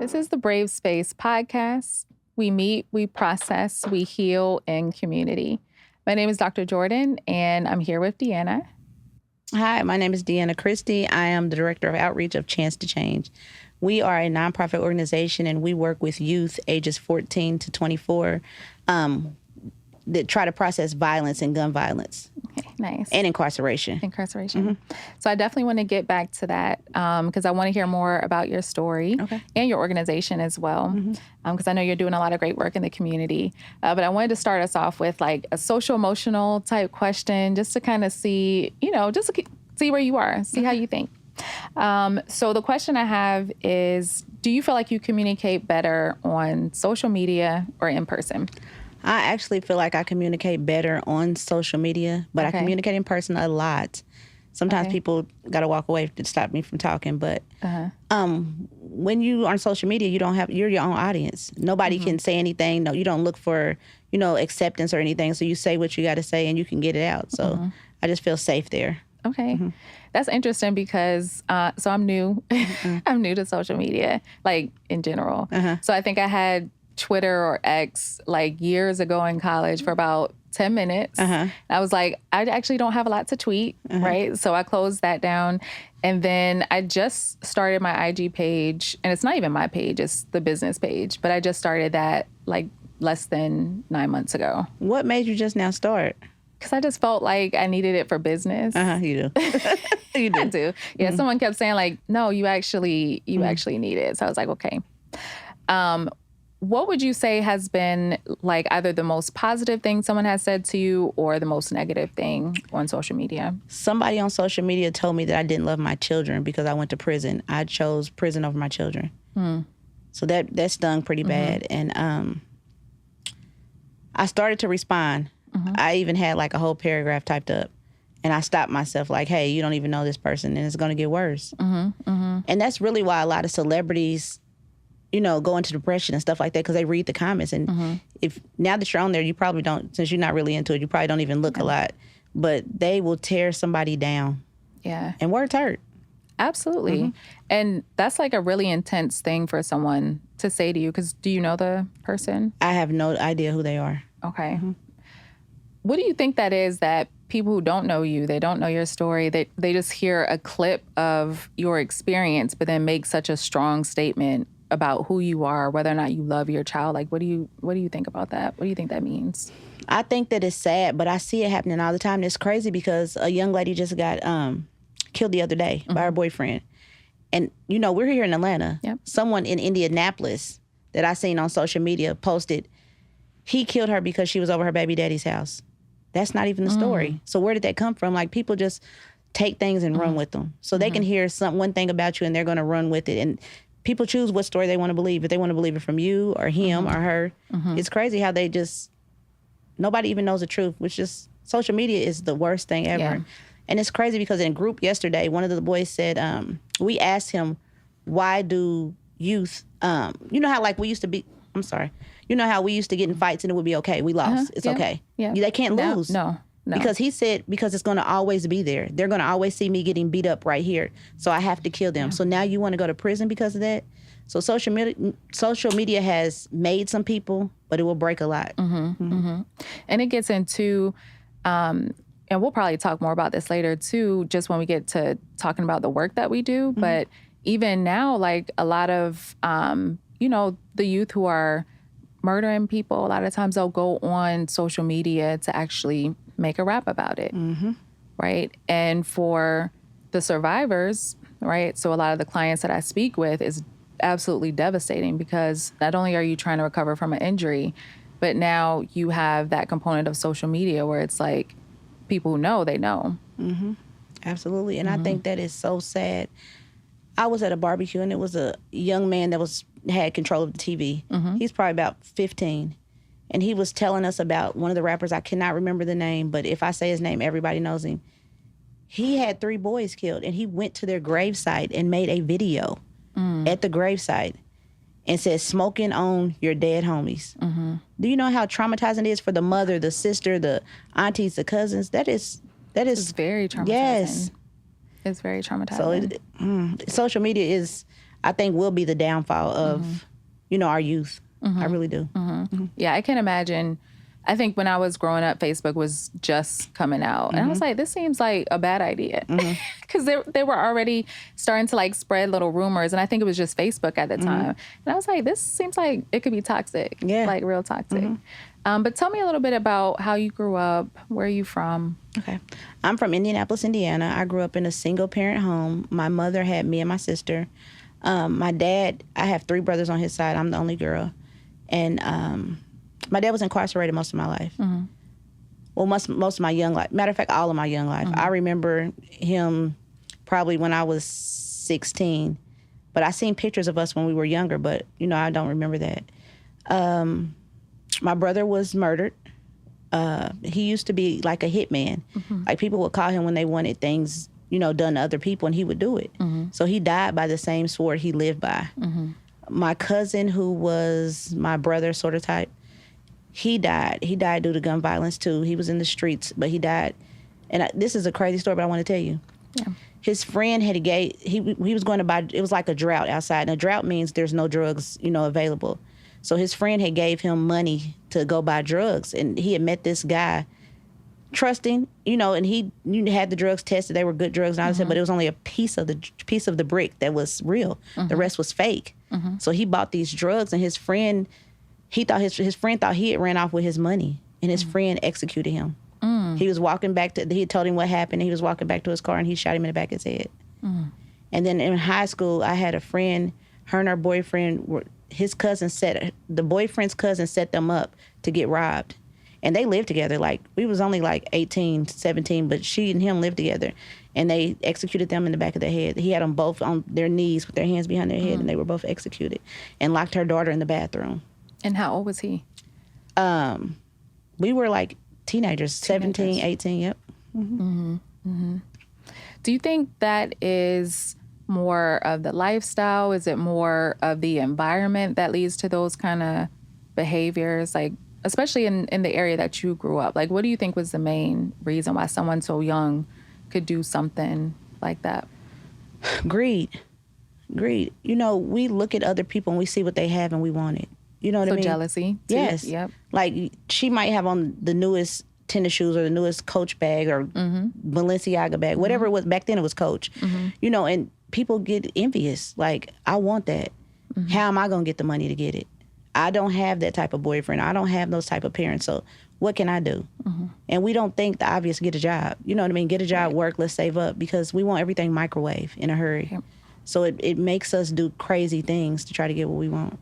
This is the Brave Space podcast. We meet, we process, we heal in community. My name is Dr. Jordan, and I'm here with Deanna. Hi, my name is Deanna Christie. I am the Director of Outreach of Chance to Change. We are a nonprofit organization, and we work with youth ages 14 to 24 that try to process violence and gun violence. Okay, nice. And incarceration. Incarceration. Mm-hmm. So I definitely want to get back to that because I want to hear more about your story and your organization as well, because I know you're doing a lot of great work in the community. But I wanted to start us off with like a social emotional type question just to kind of see, just to see where you are, see how you think. So the question I have is, do you feel like you communicate better on social media or in person? I actually feel like I communicate better on social media, but I communicate in person a lot. Sometimes people got to walk away to stop me from talking, but when you are on social media, you're your own audience. Nobody can say anything. No, you don't look for, acceptance or anything. So you say what you got to say and you can get it out. So I just feel safe there. Okay. That's interesting because, so I'm new. I'm new to social media, like in general. So I think I had Twitter or X like years ago in college for about 10 minutes. I was like, I actually don't have a lot to tweet, right? So I closed that down. And then I just started my IG page, and it's not even my page, it's the business page. But I just started that like less than 9 months ago. What made you just now start? Because I just felt like I needed it for business. You do. You do. I do. Yeah, someone kept saying like, no, you actually need it. So I was like, okay. What would you say has been like either the most positive thing someone has said to you or the most negative thing on social media? Somebody on social media told me that I didn't love my children because I went to prison. I chose prison over my children. So that stung pretty bad. And I started to respond. I even had like a whole paragraph typed up. And I stopped myself like, hey, you don't even know this person and it's going to get worse. And that's really why a lot of celebrities go into depression and stuff like that because they read the comments. And if now that you're on there, you probably don't, since you're not really into it, you probably don't even look a lot. But they will tear somebody down. Yeah. And words hurt. Absolutely. And that's like a really intense thing for someone to say to you because do you know the person? I have no idea who they are. Okay. What do you think that is that people who don't know you, they don't know your story, they just hear a clip of your experience but then make such a strong statement about who you are, whether or not you love your child? Like, what do you think about that? What do you think that means? I think that it's sad, but I see it happening all the time. It's crazy because a young lady just got killed the other day by her boyfriend. And, we're here in Atlanta. Someone in Indianapolis that I seen on social media posted, he killed her because she was over her baby daddy's house. That's not even the story. So where did that come from? Like, people just take things and run with them. So they can hear one thing about you and they're going to run with it. And people choose what story they want to believe. If they want to believe it from you or him or her, it's crazy how nobody even knows the truth, which is, social media is the worst thing ever. Yeah. And it's crazy because in group yesterday, one of the boys said, we asked him, why do youth, you know how like we used to be, I'm sorry, you know how we used to get in fights and it would be okay. We lost. It's okay. Yeah. They can't lose. No. Because he said, because it's going to always be there. They're going to always see me getting beat up right here. So I have to kill them. So now you want to go to prison because of that? So social media has made some people, but it will break a lot. And it gets into, and we'll probably talk more about this later too, just when we get to talking about the work that we do. But even now, like a lot of, the youth who are murdering people, a lot of times they'll go on social media to actually make a rap about it, right? And for the survivors, right, so a lot of the clients that I speak with is absolutely devastating because not only are you trying to recover from an injury, but now you have that component of social media where it's like people who know, they know. Absolutely. And I think that is so sad. I was at a barbecue and it was a young man that had control of the TV. He's probably about 15. And he was telling us about one of the rappers. I cannot remember the name, but if I say his name, everybody knows him. He had 3 boys killed, and he went to their gravesite and made a video at the gravesite and said, smoking on your dead homies. Do you know how traumatizing it is for the mother, the sister, the aunties, the cousins? That is It's very traumatizing. Yes. It's very traumatizing. So social media is, I think will be the downfall of, our youth. I really do. Yeah, I can imagine. I think when I was growing up, Facebook was just coming out. And I was like, this seems like a bad idea. Because they were already starting to like spread little rumors. And I think it was just Facebook at the time. And I was like, this seems like it could be toxic. Yeah. Like real toxic. But tell me a little bit about how you grew up. Where are you from? Okay. I'm from Indianapolis, Indiana. I grew up in a single parent home. My mother had me and my sister. My dad, I have 3 brothers on his side. I'm the only girl. And my dad was incarcerated most of my life. Well, most of my young life. Matter of fact, all of my young life. I remember him probably when I was 16. But I seen pictures of us when we were younger, but, I don't remember that. My brother was murdered. He used to be like a hitman. Like people would call him when they wanted things, done to other people, and he would do it. So he died by the same sword he lived by. My cousin, who was my brother sort of type, he died. He died due to gun violence too. He was in the streets, but he died. And this is a crazy story, but I want to tell you. Yeah. His friend he was going to buy, it was like a drought outside. And a drought means there's no drugs, available. So his friend had gave him money to go buy drugs. And he had met this guy, trusting, and he had the drugs tested. They were good drugs, and all that, but it was only a piece of the brick that was real. The rest was fake. So he bought these drugs, and his friend, his friend thought he had ran off with his money, and his friend executed him. He was walking back he had told him what happened, and he was walking back to his car, and he shot him in the back of his head. And then in high school, I had a friend, her and her boyfriend, the boyfriend's cousin set them up to get robbed. And they lived together. Like, we was only like 18, 17, but she and him lived together. And they executed them in the back of their head. He had them both on their knees with their hands behind their head, and they were both executed. And locked her daughter in the bathroom. And how old was he? We were like teenagers, 17, 18, yep. Do you think that is more of the lifestyle? Is it more of the environment that leads to those kind of behaviors? Like, especially in the area that you grew up, like, what do you think was the main reason why someone so young could do something like that? Greed. We look at other people and we see what they have and we want it. You know what I mean? So jealousy, too. Yes. Yep. Like, she might have on the newest tennis shoes or the newest Coach bag or Balenciaga bag, whatever it was. Back then it was Coach. And people get envious. Like, I want that. How am I going to get the money to get it? I don't have that type of boyfriend. I don't have those type of parents. So what can I do? And we don't think the obvious, get a job. You know what I mean? Get a job, work, let's save up, because we want everything microwave in a hurry. Yep. So it makes us do crazy things to try to get what we want.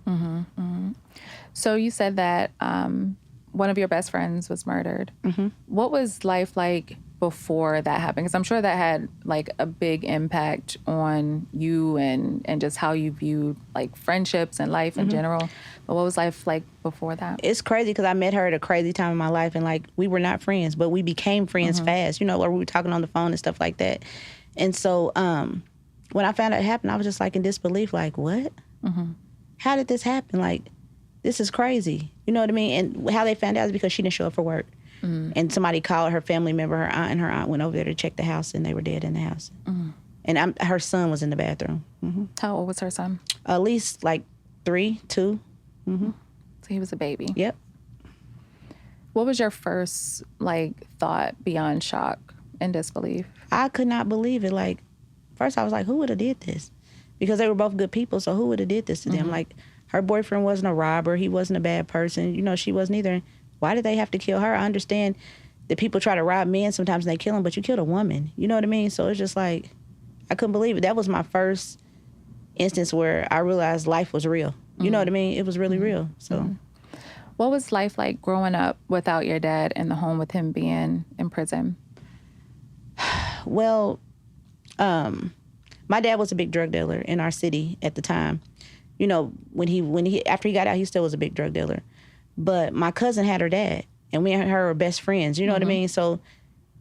So you said that one of your best friends was murdered. What was life like before that happened? Because I'm sure that had like a big impact on you and just how you viewed like friendships and life in general. But what was life like before that? It's crazy because I met her at a crazy time in my life, and like, we were not friends, but we became friends fast, or we were talking on the phone and stuff like that. And so when I found out it happened, I was just like in disbelief, like, what? How did this happen? Like, this is crazy. You know what I mean? And how they found out is because she didn't show up for work. And somebody called her family member, her aunt, and her aunt went over there to check the house, and they were dead in the house. And her son was in the bathroom. How old was her son? At least like 3, 2. So he was a baby. Yep. What was your first like thought beyond shock and disbelief? I could not believe it. Like, first I was like, who would have did this? Because they were both good people, so who would have did this to them? Like, her boyfriend wasn't a robber. He wasn't a bad person. She wasn't either. Why did they have to kill her? I understand that people try to rob men sometimes and they kill them, but you killed a woman. You know what I mean? So it's just like, I couldn't believe it. That was my first instance where I realized life was real. You know what I mean? It was really real. So, what was life like growing up without your dad in the home with him being in prison? Well, my dad was a big drug dealer in our city at the time. When he after he got out, he still was a big drug dealer. But my cousin had her dad, and we and her were best friends. You know what I mean? So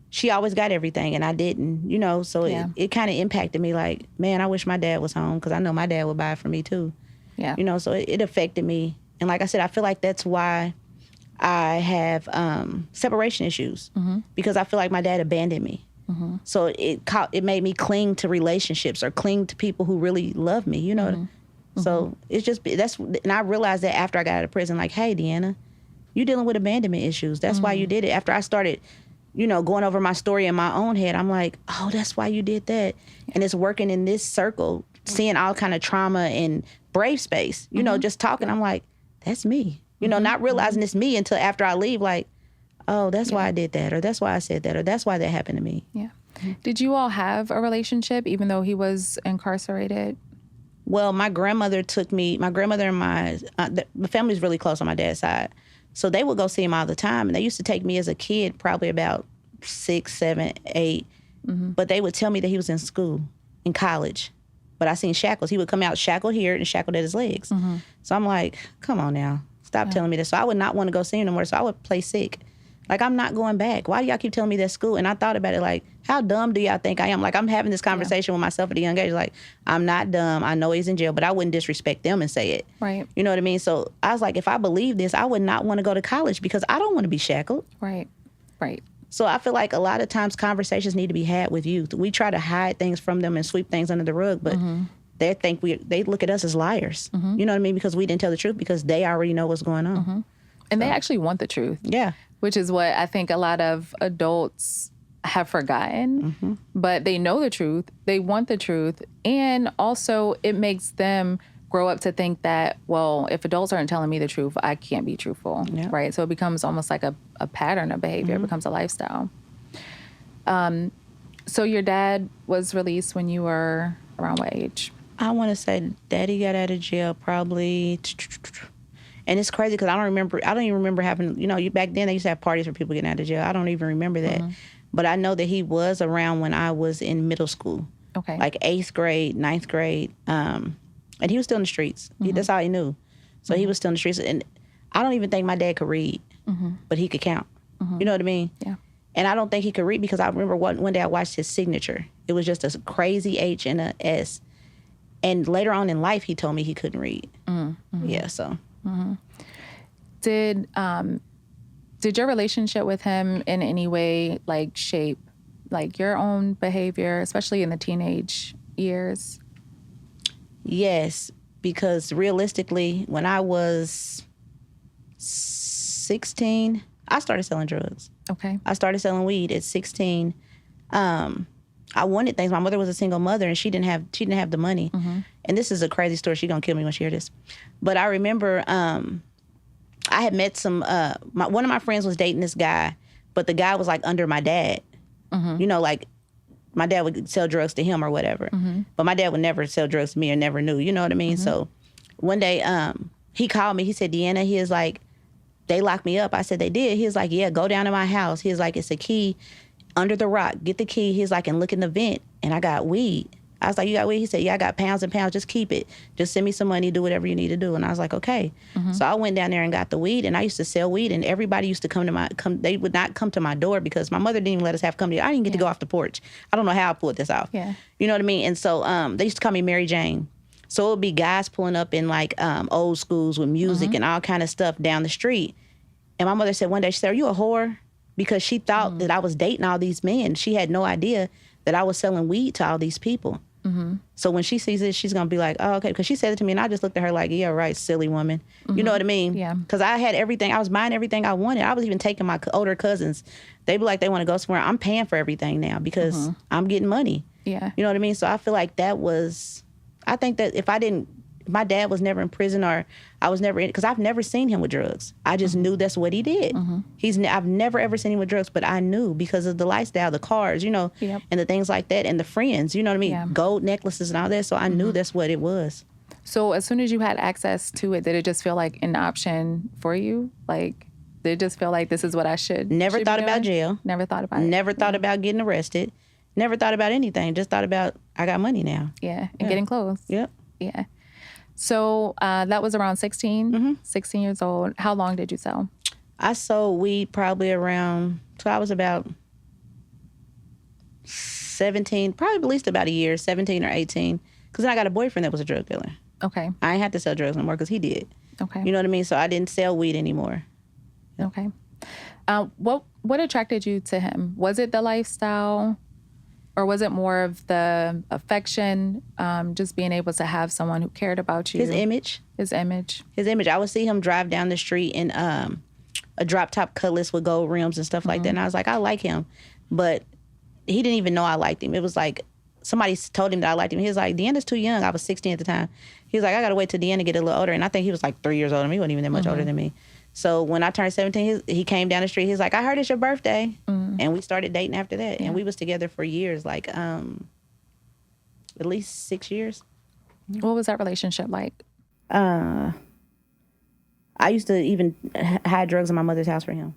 she always got everything, and I didn't. So it kind of impacted me. Like, man, I wish my dad was home, because I know my dad would buy it for me too. Yeah. So it affected me, and like I said, I feel like that's why I have separation issues, because I feel like my dad abandoned me. Mm-hmm. So it made me cling to relationships or cling to people who really love me, you know. Mm-hmm. So it's just, and I realized that after I got out of prison, like, hey, Deanna, you dealing with abandonment issues. That's why you did it. After I started, going over my story in my own head, I'm like, oh, that's why you did that. Yeah. And it's working in this circle, seeing all kind of trauma in Brave Space, just talking. I'm like, that's me. Not realizing it's me until after I leave, like, oh, that's why I did that, or that's why I said that, or that's why that happened to me. Yeah. Did you all have a relationship even though he was incarcerated? Well, my grandmother and the family's really close on my dad's side. So they would go see him all the time. And they used to take me as a kid, probably about 6, 7, 8. Mm-hmm. But they would tell me that he was in school, in college. But I seen shackles. He would come out shackled here and shackled at his legs. Mm-hmm. So I'm like, come on now. Stop telling me this. So I would not want to go see him no more. So I would play sick. Like, I'm not going back. Why do y'all keep telling me that's school? And I thought about it like, how dumb do y'all think I am? Like, I'm having this conversation with myself at a young age. Like, I'm not dumb. I know he's in jail, but I wouldn't disrespect them and say it. Right. You know what I mean? So I was like, if I believe this, I would not want to go to college because I don't want to be shackled. Right. Right. So I feel like a lot of times conversations need to be had with youth. We try to hide things from them and sweep things under the rug, but they look at us as liars. Mm-hmm. You know what I mean? Because we didn't tell the truth because they already know what's going on. Mm-hmm. And they actually want the truth. Yeah. Which is what I think a lot of adults have forgotten. But they know the truth. They want the truth. And also it makes them grow up to think that, well, if adults aren't telling me the truth, I can't be truthful. Yeah. Right? So it becomes almost like a pattern of behavior. It becomes a lifestyle. So your dad was released when you were around what age? I want to say Daddy got out of jail probably... And it's crazy because I don't even remember having, back then they used to have parties for people getting out of jail. I don't even remember that. But I know that he was around when I was in middle school. Okay. Like 8th grade, 9th grade. And he was still in the streets. That's all he knew. So he was still in the streets. And I don't even think my dad could read, but he could count. You know what I mean? Yeah. And I don't think he could read because I remember one day I watched his signature. It was just a crazy H and a S. And later on in life, he told me he couldn't read. Yeah, so... Mm-hmm. Did your relationship with him in any way like shape like your own behavior, especially in the teenage years? Yes, because realistically, when I was 16, I started selling drugs. Okay. I started selling weed at 16. I wanted things. My mother was a single mother, and she didn't have the money. And this is a crazy story. She's gonna kill me when she hears this. But I remember I had met some. One of my friends was dating this guy, but the guy was like under my dad. Like my dad would sell drugs to him or whatever. But my dad would never sell drugs to me or never knew. You know what I mean? So one day he called me. He said, Deanna, he is like, they locked me up. I said, they did. He was like, yeah, go down to my house. He was like, it's a key under the rock. Get the key. He's like, and look in the vent. And I got weed. I was like, you got weed? He said, yeah, I got pounds and pounds. Just keep it. Just send me some money. Do whatever you need to do. And I was like, okay. So I went down there and got the weed. And I used to sell weed. And everybody used to they would not come to my door because my mother didn't even let us have company. I didn't get to go off the porch. I don't know how I pulled this off. Yeah. You know what I mean? And so they used to call me Mary Jane. So it would be guys pulling up in like old schools with music and all kind of stuff down the street. And my mother said one day, she said, are you a whore? Because she thought that I was dating all these men. She had no idea that I was selling weed to all these people. So when she sees it, she's going to be like, oh, okay. Because she said it to me, and I just looked at her like, yeah, right, silly woman. You know what I mean? Yeah. Because I had everything. I was buying everything I wanted. I was even taking my older cousins. They'd be like, they want to go somewhere. I'm paying for everything now because I'm getting money. Yeah. You know what I mean? So I feel like I think that if my dad was never in prison or I was never in, because I've never seen him with drugs. I just knew that's what he did. I've never ever seen him with drugs, but I knew because of the lifestyle, the cars, and the things like that, and the friends, you know what I mean? Yeah. Gold necklaces and all that. So I knew that's what it was. So as soon as you had access to it, did it just feel like an option for you? Like, did it just feel like this is what I should Never should thought be about doing? jail. Never thought about it. Never thought about getting arrested. Never thought about anything. Just thought about, I got money now. Yeah, and getting clothes. Yep. Yeah. So that was around 16, 16 years old. How long did you sell? I sold weed probably around, so I was about 17, probably at least about a year, 17 or 18. Because then I got a boyfriend that was a drug dealer. Okay. I ain't had to sell drugs no more because he did. Okay. You know what I mean? So I didn't sell weed anymore. Okay. What attracted you to him? Was it the lifestyle? Or was it more of the affection, just being able to have someone who cared about you? His image. His image. His image. I would see him drive down the street in a drop top Cutlass with gold rims and stuff like that. And I was like, I like him. But he didn't even know I liked him. It was like somebody told him that I liked him. He was like, Deanna's too young. I was 16 at the time. He was like, I got to wait till Deanna get a little older. And I think he was like 3 years older than me. He wasn't even that much older than me. So when I turned 17, he came down the street. He was like, I heard it's your birthday. And we started dating after that. And we was together for years, like at least 6 years. What was that relationship like? I used to even hide drugs in my mother's house for him.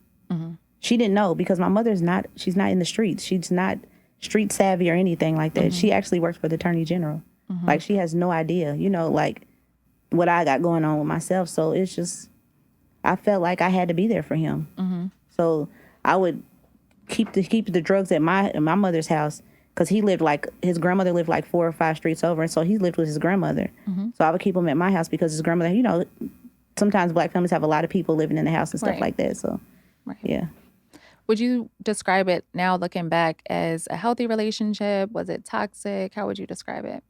She didn't know because my mother's she's not in the streets. She's not street savvy or anything like that. She actually works for the Attorney General. Like, she has no idea, like what I got going on with myself. So it's just, I felt like I had to be there for him. So I would keep the drugs at my mother's house because his grandmother lived like 4 or 5 streets over. And so he lived with his grandmother. So I would keep him at my house because his grandmother, sometimes Black families have a lot of people living in the house and stuff like that. So, yeah. Would you describe it now looking back as a healthy relationship? Was it toxic? How would you describe it?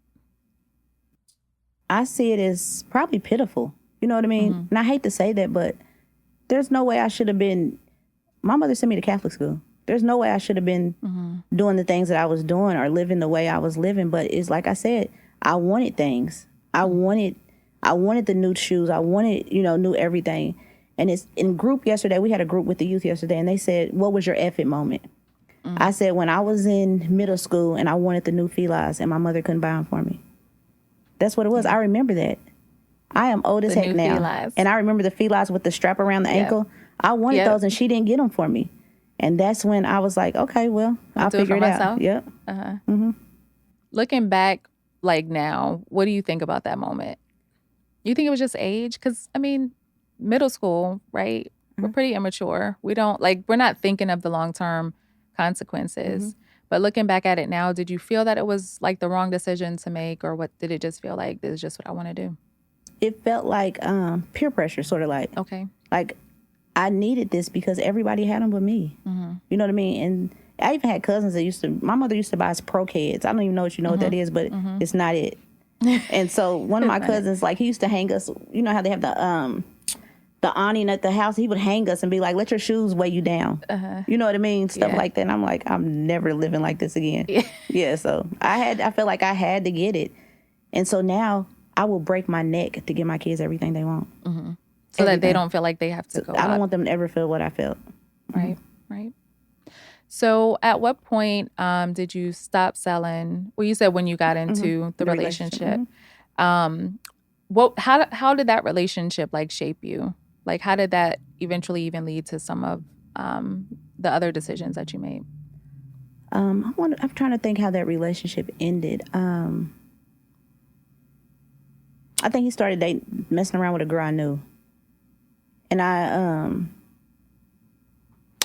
I see it as probably pitiful. You know what I mean? And I hate to say that, but there's no way I should have been. My mother sent me to Catholic school. There's no way I should have been doing the things that I was doing or living the way I was living. But it's like I said, I wanted things. I wanted the new shoes. I wanted, new everything. And it's in group yesterday. We had a group with the youth yesterday, and they said, what was your F it moment? I said, when I was in middle school and I wanted the new Filas and my mother couldn't buy them for me. That's what it was. I remember that. I am old as heck now. Filas. And I remember the Filas with the strap around the ankle. I wanted those, and she didn't get them for me. And that's when I was like, okay, well, I'll figure it out. Yep. Looking back, like now, what do you think about that moment? You think it was just age? Because, middle school, right? We're pretty immature. We're not thinking of the long-term consequences. But looking back at it now, did you feel that it was like the wrong decision to make, or what did it just feel like this is just what I want to do? It felt like peer pressure, sort of like. Okay. Like, I needed this because everybody had them but me. You know what I mean? And I even had cousins that my mother used to buy us Pro Kids. I don't even know what what that is, but it's not it. And so one of my cousins, like, he used to hang us, you know how they have the awning at the house, he would hang us and be like, let your shoes weigh you down. You know what I mean? Stuff like that. And I'm like, I'm never living like this again. So I felt like I had to get it. And so now I will break my neck to give my kids everything they want. So that they don't feel like they have to go I don't want them to ever feel what I felt. Right. So at what point did you stop selling? Well, you said when you got into the relationship. How did that relationship shape you? Like, how did that eventually even lead to some of the other decisions that you made? I'm trying to think how that relationship ended. I think he started messing around with a girl I knew. And I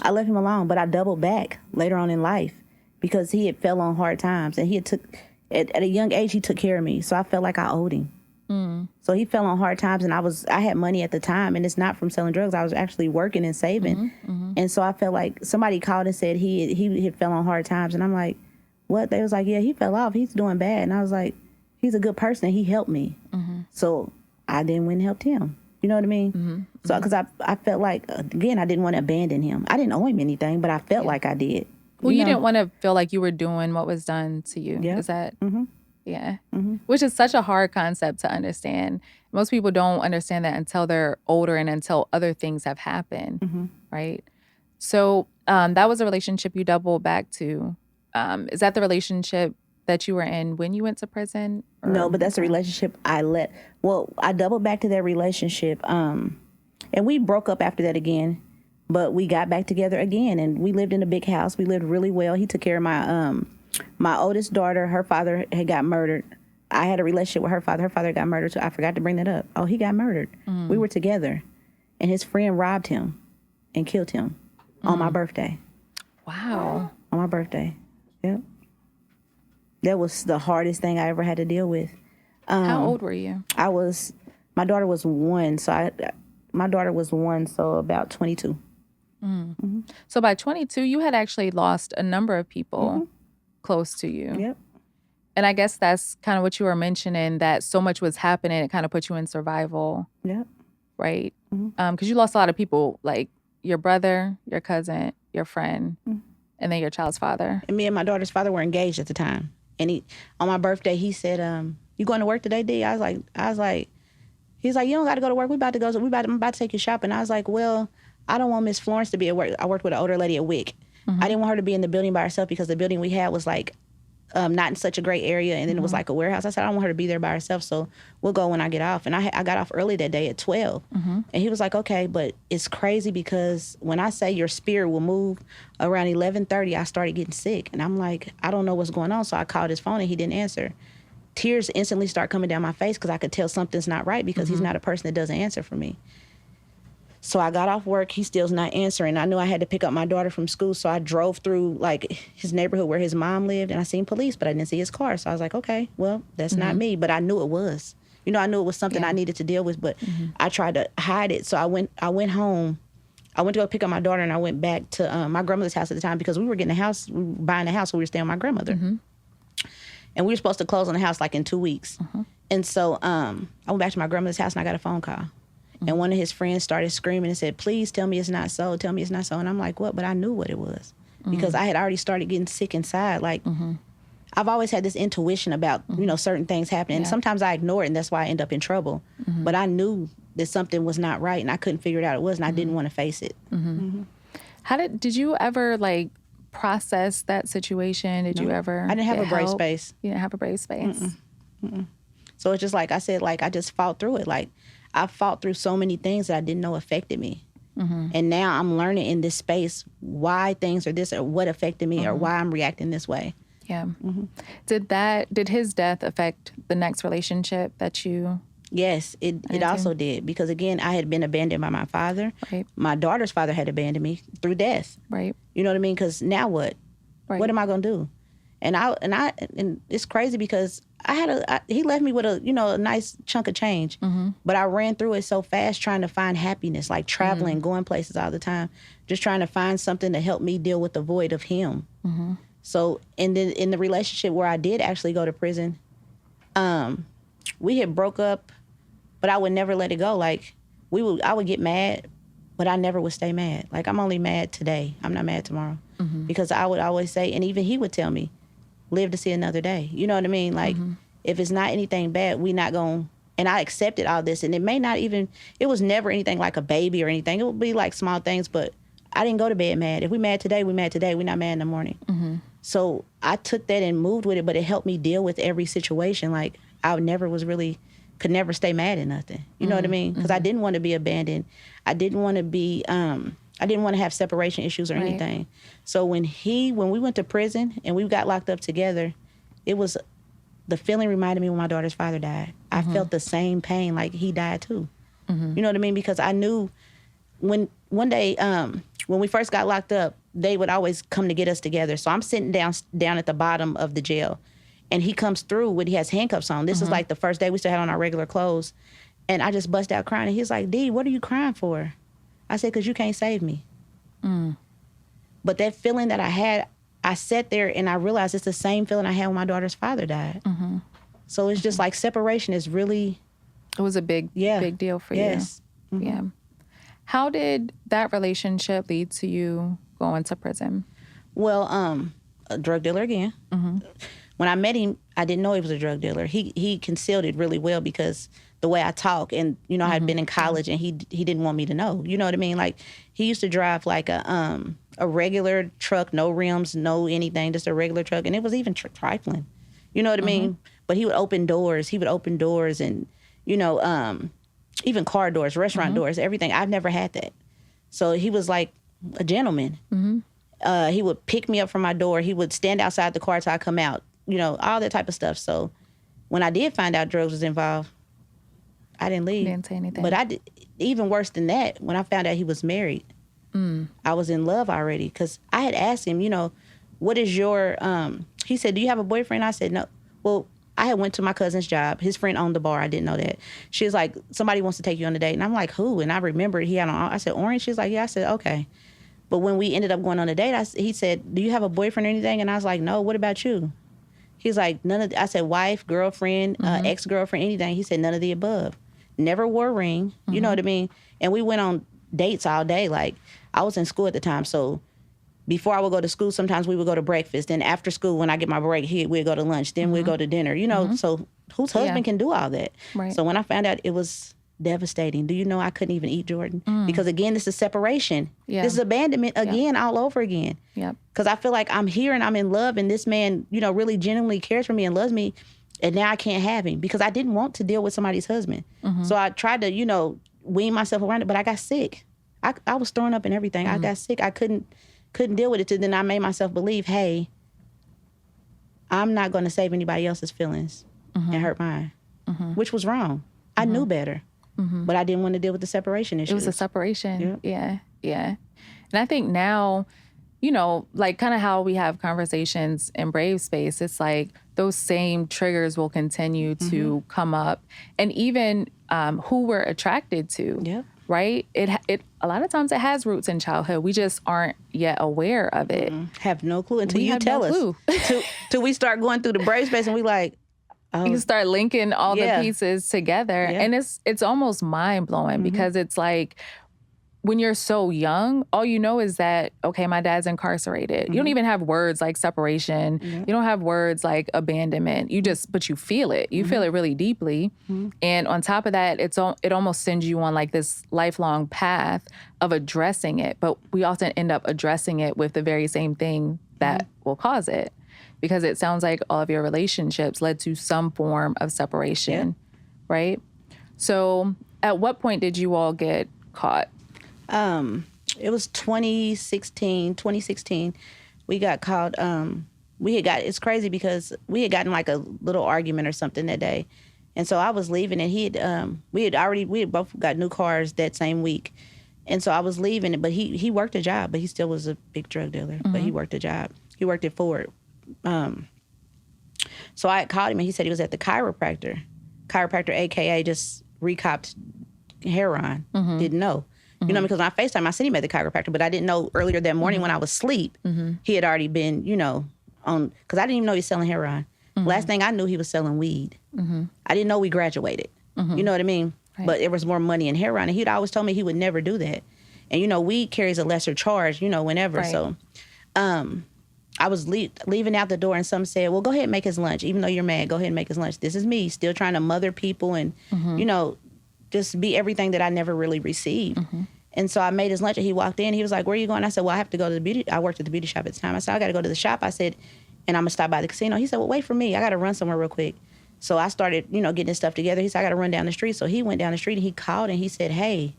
left him alone, but I doubled back later on in life because he had fell on hard times, and at a young age, he took care of me. So I felt like I owed him. So he fell on hard times, and I had money at the time, and it's not from selling drugs. I was actually working and saving. And so I felt like somebody called and said he had fell on hard times. And I'm like, what? They was like, yeah, he fell off. He's doing bad. And I was like, he's a good person. He helped me. So I then went and helped him. You know what I mean? So because I felt like, again, I didn't want to abandon him. I didn't owe him anything, but I felt like I did. Well, you didn't want to feel like you were doing what was done to you. Yeah. Is that? Yeah. Which is such a hard concept to understand. Most people don't understand that until they're older and until other things have happened, right? So that was a relationship you doubled back to. Is that the relationship that you were in when you went to prison? No, but that's a relationship I doubled back to that relationship. And we broke up after that again, but we got back together again, and we lived in a big house. We lived really well. He took care of my oldest daughter. Her father had got murdered. I had a relationship with her father. Her father got murdered, so I forgot to bring that up. Oh, he got murdered. We were together, and his friend robbed him and killed him on my birthday. Wow. On my birthday. Yep. That was the hardest thing I ever had to deal with. How old were you? My daughter was 1, so about 22. So by 22, you had actually lost a number of people close to you. Yep. And I guess that's kind of what you were mentioning, that so much was happening, it kind of put you in survival. Yep. Right? Because you lost a lot of people, like your brother, your cousin, your friend, and then your child's father. And me and my daughter's father were engaged at the time. And on my birthday, he said, "You going to work today, D?" I was like, he's like, "You don't got to go to work. I'm about to take you shopping." I was like, "Well, I don't want Miss Florence to be at work." I worked with an older lady at WIC. I didn't want her to be in the building by herself because the building we had was like not in such a great area, and then it was like a warehouse. I said, I don't want her to be there by herself, so we'll go when I get off. And I got off early that day at 12. And he was like, okay, but it's crazy because when I say your spirit will move, around 11:30, I started getting sick. And I'm like, I don't know what's going on. So I called his phone and he didn't answer. Tears instantly start coming down my face because I could tell something's not right because he's not a person that doesn't answer for me. So I got off work. He still's not answering. I knew I had to pick up my daughter from school, so I drove through like his neighborhood where his mom lived, and I seen police, but I didn't see his car. So I was like, okay, well, that's not me. But I knew it was. You know, I knew it was something I needed to deal with, but I tried to hide it. So I went home. I went to go pick up my daughter, and I went back to my grandmother's house at the time because we were getting a house, we were buying a house, so we were staying with my grandmother. And we were supposed to close on the house like in 2 weeks. And so I went back to my grandmother's house, and I got a phone call. And one of his friends started screaming and said, "Please tell me it's not so. Tell me it's not so." And I'm like, what? But I knew what it was because I had already started getting sick inside. Like, I've always had this intuition about, you know, certain things happening. And sometimes I ignore it, and that's why I end up in trouble. But I knew that something was not right, and I couldn't figure it out. It was, and I didn't want to face it. How did you ever, like, process that situation? Did you ever I didn't have a brave help? space. You didn't have a brave space? So it's just like I said, like, I just fought through it. Like, I fought through so many things that I didn't know affected me. And now I'm learning in this space why things are this or what affected me or why I'm reacting this way. Yeah. Did his death affect the next relationship that you... Yes, it also did. Because, again, I had been abandoned by my father. Right. My daughter's father had abandoned me through death. Right. You know what I mean? Because now what? Right. What am I going to do? And it's crazy because he left me with a nice chunk of change, but I ran through it so fast trying to find happiness, like traveling, going places all the time, just trying to find something to help me deal with the void of him. So in the relationship where I did actually go to prison, we had broke up, but I would never let it go. Like I would get mad, but I never would stay mad. Like, I'm only mad today. I'm not mad tomorrow. Because I would always say, and even he would tell me, live to see another day. You know what I mean? Like, if it's not anything bad, we not going to... And I accepted all this. And it may not even... It was never anything like a baby or anything. It would be like small things, but I didn't go to bed mad. If we mad today, we mad today. We not mad in the morning. So I took that and moved with it, but it helped me deal with every situation. Like, I could never stay mad at nothing. You know what I mean? Because I didn't want to be abandoned. I didn't want to be... I didn't want to have separation issues or anything. So when we went to prison and we got locked up together, the feeling reminded me when my daughter's father died. I felt the same pain, like he died too. You know what I mean? Because I knew when one day, when we first got locked up, they would always come to get us together. So I'm sitting down at the bottom of the jail, and he comes through when he has handcuffs on. This is like the first day we still had on our regular clothes. And I just bust out crying. And he's like, "D, what are you crying for?" I said, "Because you can't save me." But that feeling that I had, I sat there and I realized it's the same feeling I had when my daughter's father died. So it's just like separation is really... It was a big deal for you. Yes. Yeah. How did that relationship lead to you going to prison? Well, a drug dealer again. When I met him, I didn't know he was a drug dealer. He concealed it really well because the way I talk, and you know, I had been in college, and he didn't want me to know. You know what I mean? Like, he used to drive like a regular truck, no rims, no anything, just a regular truck, and it was even trifling. You know what I mean? But he would open doors. And you know, even car doors, restaurant doors, everything. I've never had that. So he was like a gentleman. He would pick me up from my door. He would stand outside the car till I come out. You know, all that type of stuff. So when I did find out drugs was involved, I didn't leave. Didn't say anything. But I did, even worse than that, when I found out he was married, I was in love already. Because I had asked him, you know, what is your... he said, "Do you have a boyfriend?" I said, "No." Well, I had went to my cousin's job. His friend owned the bar. I didn't know that. She was like, "Somebody wants to take you on a date." And I'm like, "Who?" And I remembered he had on... I said, "Orange?" She's like, "Yeah." I said, "Okay." But when we ended up going on a date, he said, do you have a boyfriend or anything? And I was like, no, what about you? He's like, none of, I said, wife, girlfriend, ex-girlfriend, anything. He said, none of the above. Never wore a ring. You know what I mean? And we went on dates all day. Like, I was in school at the time, so before I would go to school, sometimes we would go to breakfast. Then after school, when I get my break, we'd go to lunch. Then we'd go to dinner. You know, so whose husband can do all that? Right. So when I found out, it was devastating. Do you know I couldn't even eat Jordan? Because again, this is separation. Yeah. This is abandonment again, all over again. Yep. Because I feel like I'm here and I'm in love, and this man, you know, really genuinely cares for me and loves me, and now I can't have him because I didn't want to deal with somebody's husband. So I tried to, you know, wean myself around it, but I got sick. I was throwing up and everything. I got sick. I couldn't deal with it. And then I made myself believe, hey, I'm not going to save anybody else's feelings and hurt mine, which was wrong. I knew better. But I didn't want to deal with the separation issue. It was a separation. Yeah. And I think now, you know, like kind of how we have conversations in Brave Space, it's like those same triggers will continue to come up. And even who we're attracted to, right? It a lot of times it has roots in childhood. We just aren't yet aware of it. Have no clue until you tell us. Till we start going through the Brave Space and we like, oh. You start linking all the pieces together. And it's almost mind-blowing because it's like when you're so young, all you know is that, okay, my dad's incarcerated. You don't even have words like separation. You don't have words like abandonment. But you feel it. You feel it really deeply. And on top of that, it almost sends you on like this lifelong path of addressing it. But we often end up addressing it with the very same thing that will cause it. Because it sounds like all of your relationships led to some form of separation, right? So at what point did you all get caught? It was 2016. We got caught. It's crazy because we had gotten like a little argument or something that day. And so I was leaving and we had both got new cars that same week. And so I was leaving, but he worked a job, but he still was a big drug dealer, but he worked a job. He worked at Ford. So I called him and he said he was at the chiropractor, AKA just recopped heroin. Didn't know, you know, because when I FaceTime, I sent him at the chiropractor, but I didn't know earlier that morning when I was asleep, he had already been, you know, because I didn't even know he was selling heroin. Last thing I knew, he was selling weed. I didn't know we graduated. You know what I mean? Right. But there was more money in heroin, and he'd always told me he would never do that. And, you know, weed carries a lesser charge, you know, whenever. Right. So, I was leaving out the door and some said, well, go ahead and make his lunch. Even though you're mad, go ahead and make his lunch. This is me still trying to mother people and, you know, just be everything that I never really received. And so I made his lunch and he walked in. He was like, where are you going? I said, well, I have to go to the beauty. I worked at the beauty shop at the time. I said, I got to go to the shop. I said, and I'm going to stop by the casino. He said, well, wait for me. I got to run somewhere real quick. So I started, you know, getting his stuff together. He said, I got to run down the street. So he went down the street and he called and he said, hey,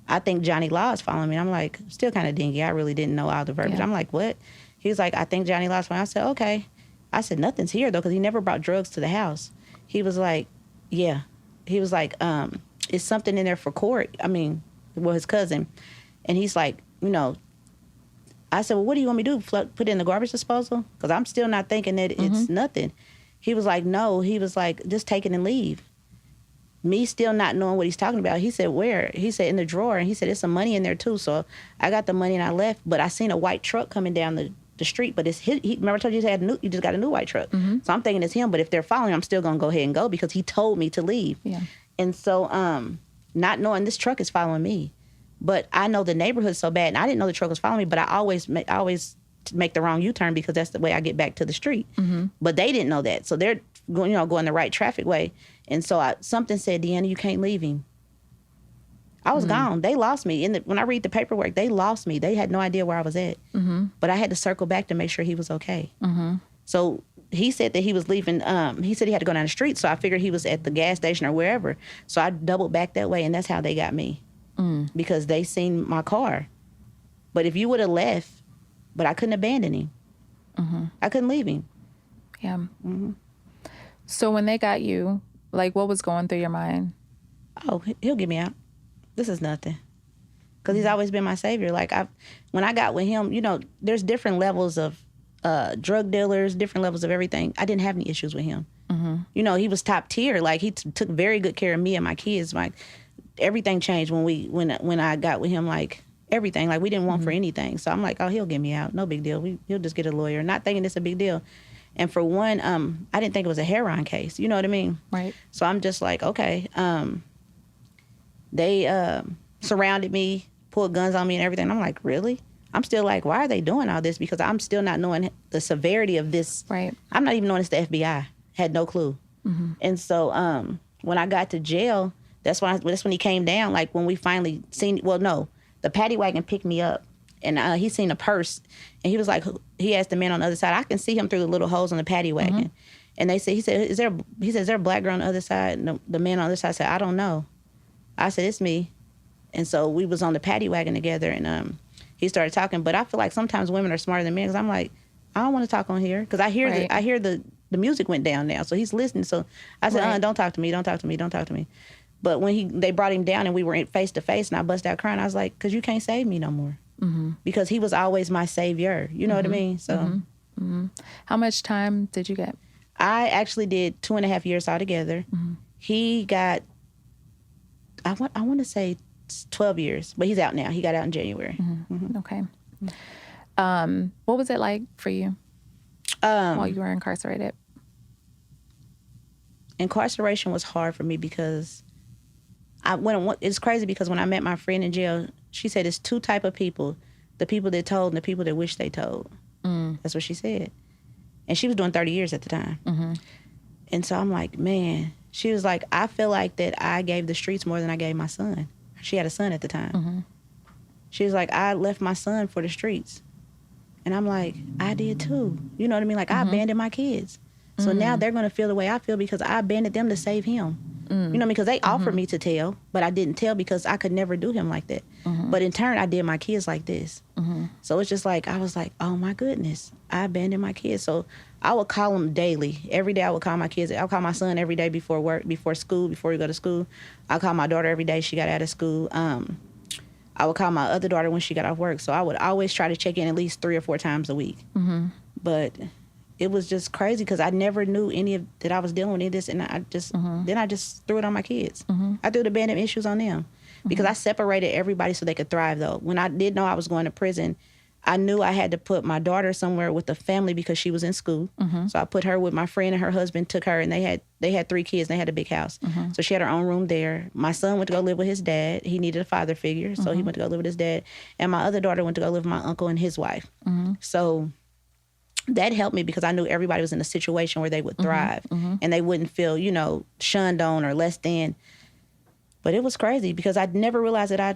I think Johnny Law is following me. I'm like, still kind of dingy. I really didn't know all the verbiage. I'm like, what? He was like, I think Johnny Law's fine. I said, okay. I said, nothing's here, though, because he never brought drugs to the house. He was like, yeah. He was like, is something in there for court? I mean, well, his cousin. And he's like, you know, I said, well, what do you want me to do? Put it in the garbage disposal? Because I'm still not thinking that it's nothing. He was like, no. He was like, just take it and leave. Me still not knowing what he's talking about. He said, where? He said, in the drawer. And he said, there's some money in there, too. So I got the money and I left. But I seen a white truck coming down the street, but it's his. Remember I told you you just got a new white truck. So I'm thinking it's him, but if they're following, I'm still gonna go ahead and go because he told me to leave. And so not knowing this truck is following me, but I know the neighborhood so bad, and I didn't know the truck was following me, but I always make the wrong U-turn because that's the way I get back to the street. But they didn't know that, so they're going, you know, going the right traffic way. And so something said, Deanna, you can't leave him. I was gone. They lost me. When I read the paperwork, they lost me. They had no idea where I was at. But I had to circle back to make sure he was okay. So he said that he was leaving. He said he had to go down the street. So I figured he was at the gas station or wherever. So I doubled back that way, and that's how they got me. Because they seen my car. But if you would have left, but I couldn't abandon him. I couldn't leave him. Yeah. So when they got you, like, what was going through your mind? Oh, he'll get me out. This is nothing. Because he's always been my savior. Like, when I got with him, you know, there's different levels of drug dealers, different levels of everything. I didn't have any issues with him. You know, he was top tier. Like, he took very good care of me and my kids. Like, everything changed when I got with him. Like, everything. Like, we didn't want for anything. So I'm like, oh, he'll get me out. No big deal. He'll just get a lawyer. Not thinking it's a big deal. And for one, I didn't think it was a heroin case. You know what I mean? Right. So I'm just like, okay. They surrounded me, pulled guns on me and everything. I'm like, really? I'm still like, why are they doing all this? Because I'm still not knowing the severity of this. Right. I'm not even knowing it's the FBI. Had no clue. And so when I got to jail, that's when he came down. Like, when we finally seen, well, no, the paddy wagon picked me up, and he seen a purse, and he was like, he asked the man on the other side. I can see him through the little holes on the paddy wagon. And he said, is there a black girl on the other side? And the man on the other side said, I don't know. I said, it's me. And so we was on the paddy wagon together, and he started talking. But I feel like sometimes women are smarter than men, because I'm like, I don't want to talk on here, because I hear the music went down now, so he's listening. So I said, don't talk to me, don't talk to me, don't talk to me. But when they brought him down and we were face to face, and I bust out crying, I was like, because you can't save me no more, because he was always my savior. You know what I mean? So, How much time did you get? I actually did 2.5 years altogether. He got, I want to say 12 years, but he's out now. He got out in January. Okay. What was it like for you while you were incarcerated? Incarceration was hard for me because it's crazy, because when I met my friend in jail, she said it's two type of people: the people that told and the people that wish they told. That's what she said. And she was doing 30 years at the time. And so I'm like, man, she was like, I feel like that I gave the streets more than I gave my son. She had a son at the time. She was like, I left my son for the streets. And I'm like, I did too. You know what I mean? Like, I abandoned my kids. So now they're going to feel the way I feel because I abandoned them to save him. You know what I mean? Because they offered me to tell, but I didn't tell because I could never do him like that. But in turn, I did my kids like this. So it's just like, I was like, oh my goodness, I abandoned my kids. So I would call them daily. Every day I would call my kids. I would call my son every day before work, before school, before we go to school. I call my daughter every day she got out of school. I would call my other daughter when she got off work. So I would always try to check in at least 3 or 4 times a week. But it was just crazy because I never knew that I was dealing with any of this, and I just then I just threw it on my kids. I threw the abandonment issues on them because I separated everybody so they could thrive. Though when I did know I was going to prison, I knew I had to put my daughter somewhere with the family because she was in school. So I put her with my friend, and her husband took her, and they had 3 kids. And they had a big house, so she had her own room there. My son went to go live with his dad. He needed a father figure, so he went to go live with his dad. And my other daughter went to go live with my uncle and his wife. So that helped me because I knew everybody was in a situation where they would thrive and they wouldn't feel, shunned on or less than. But it was crazy because I never realized that I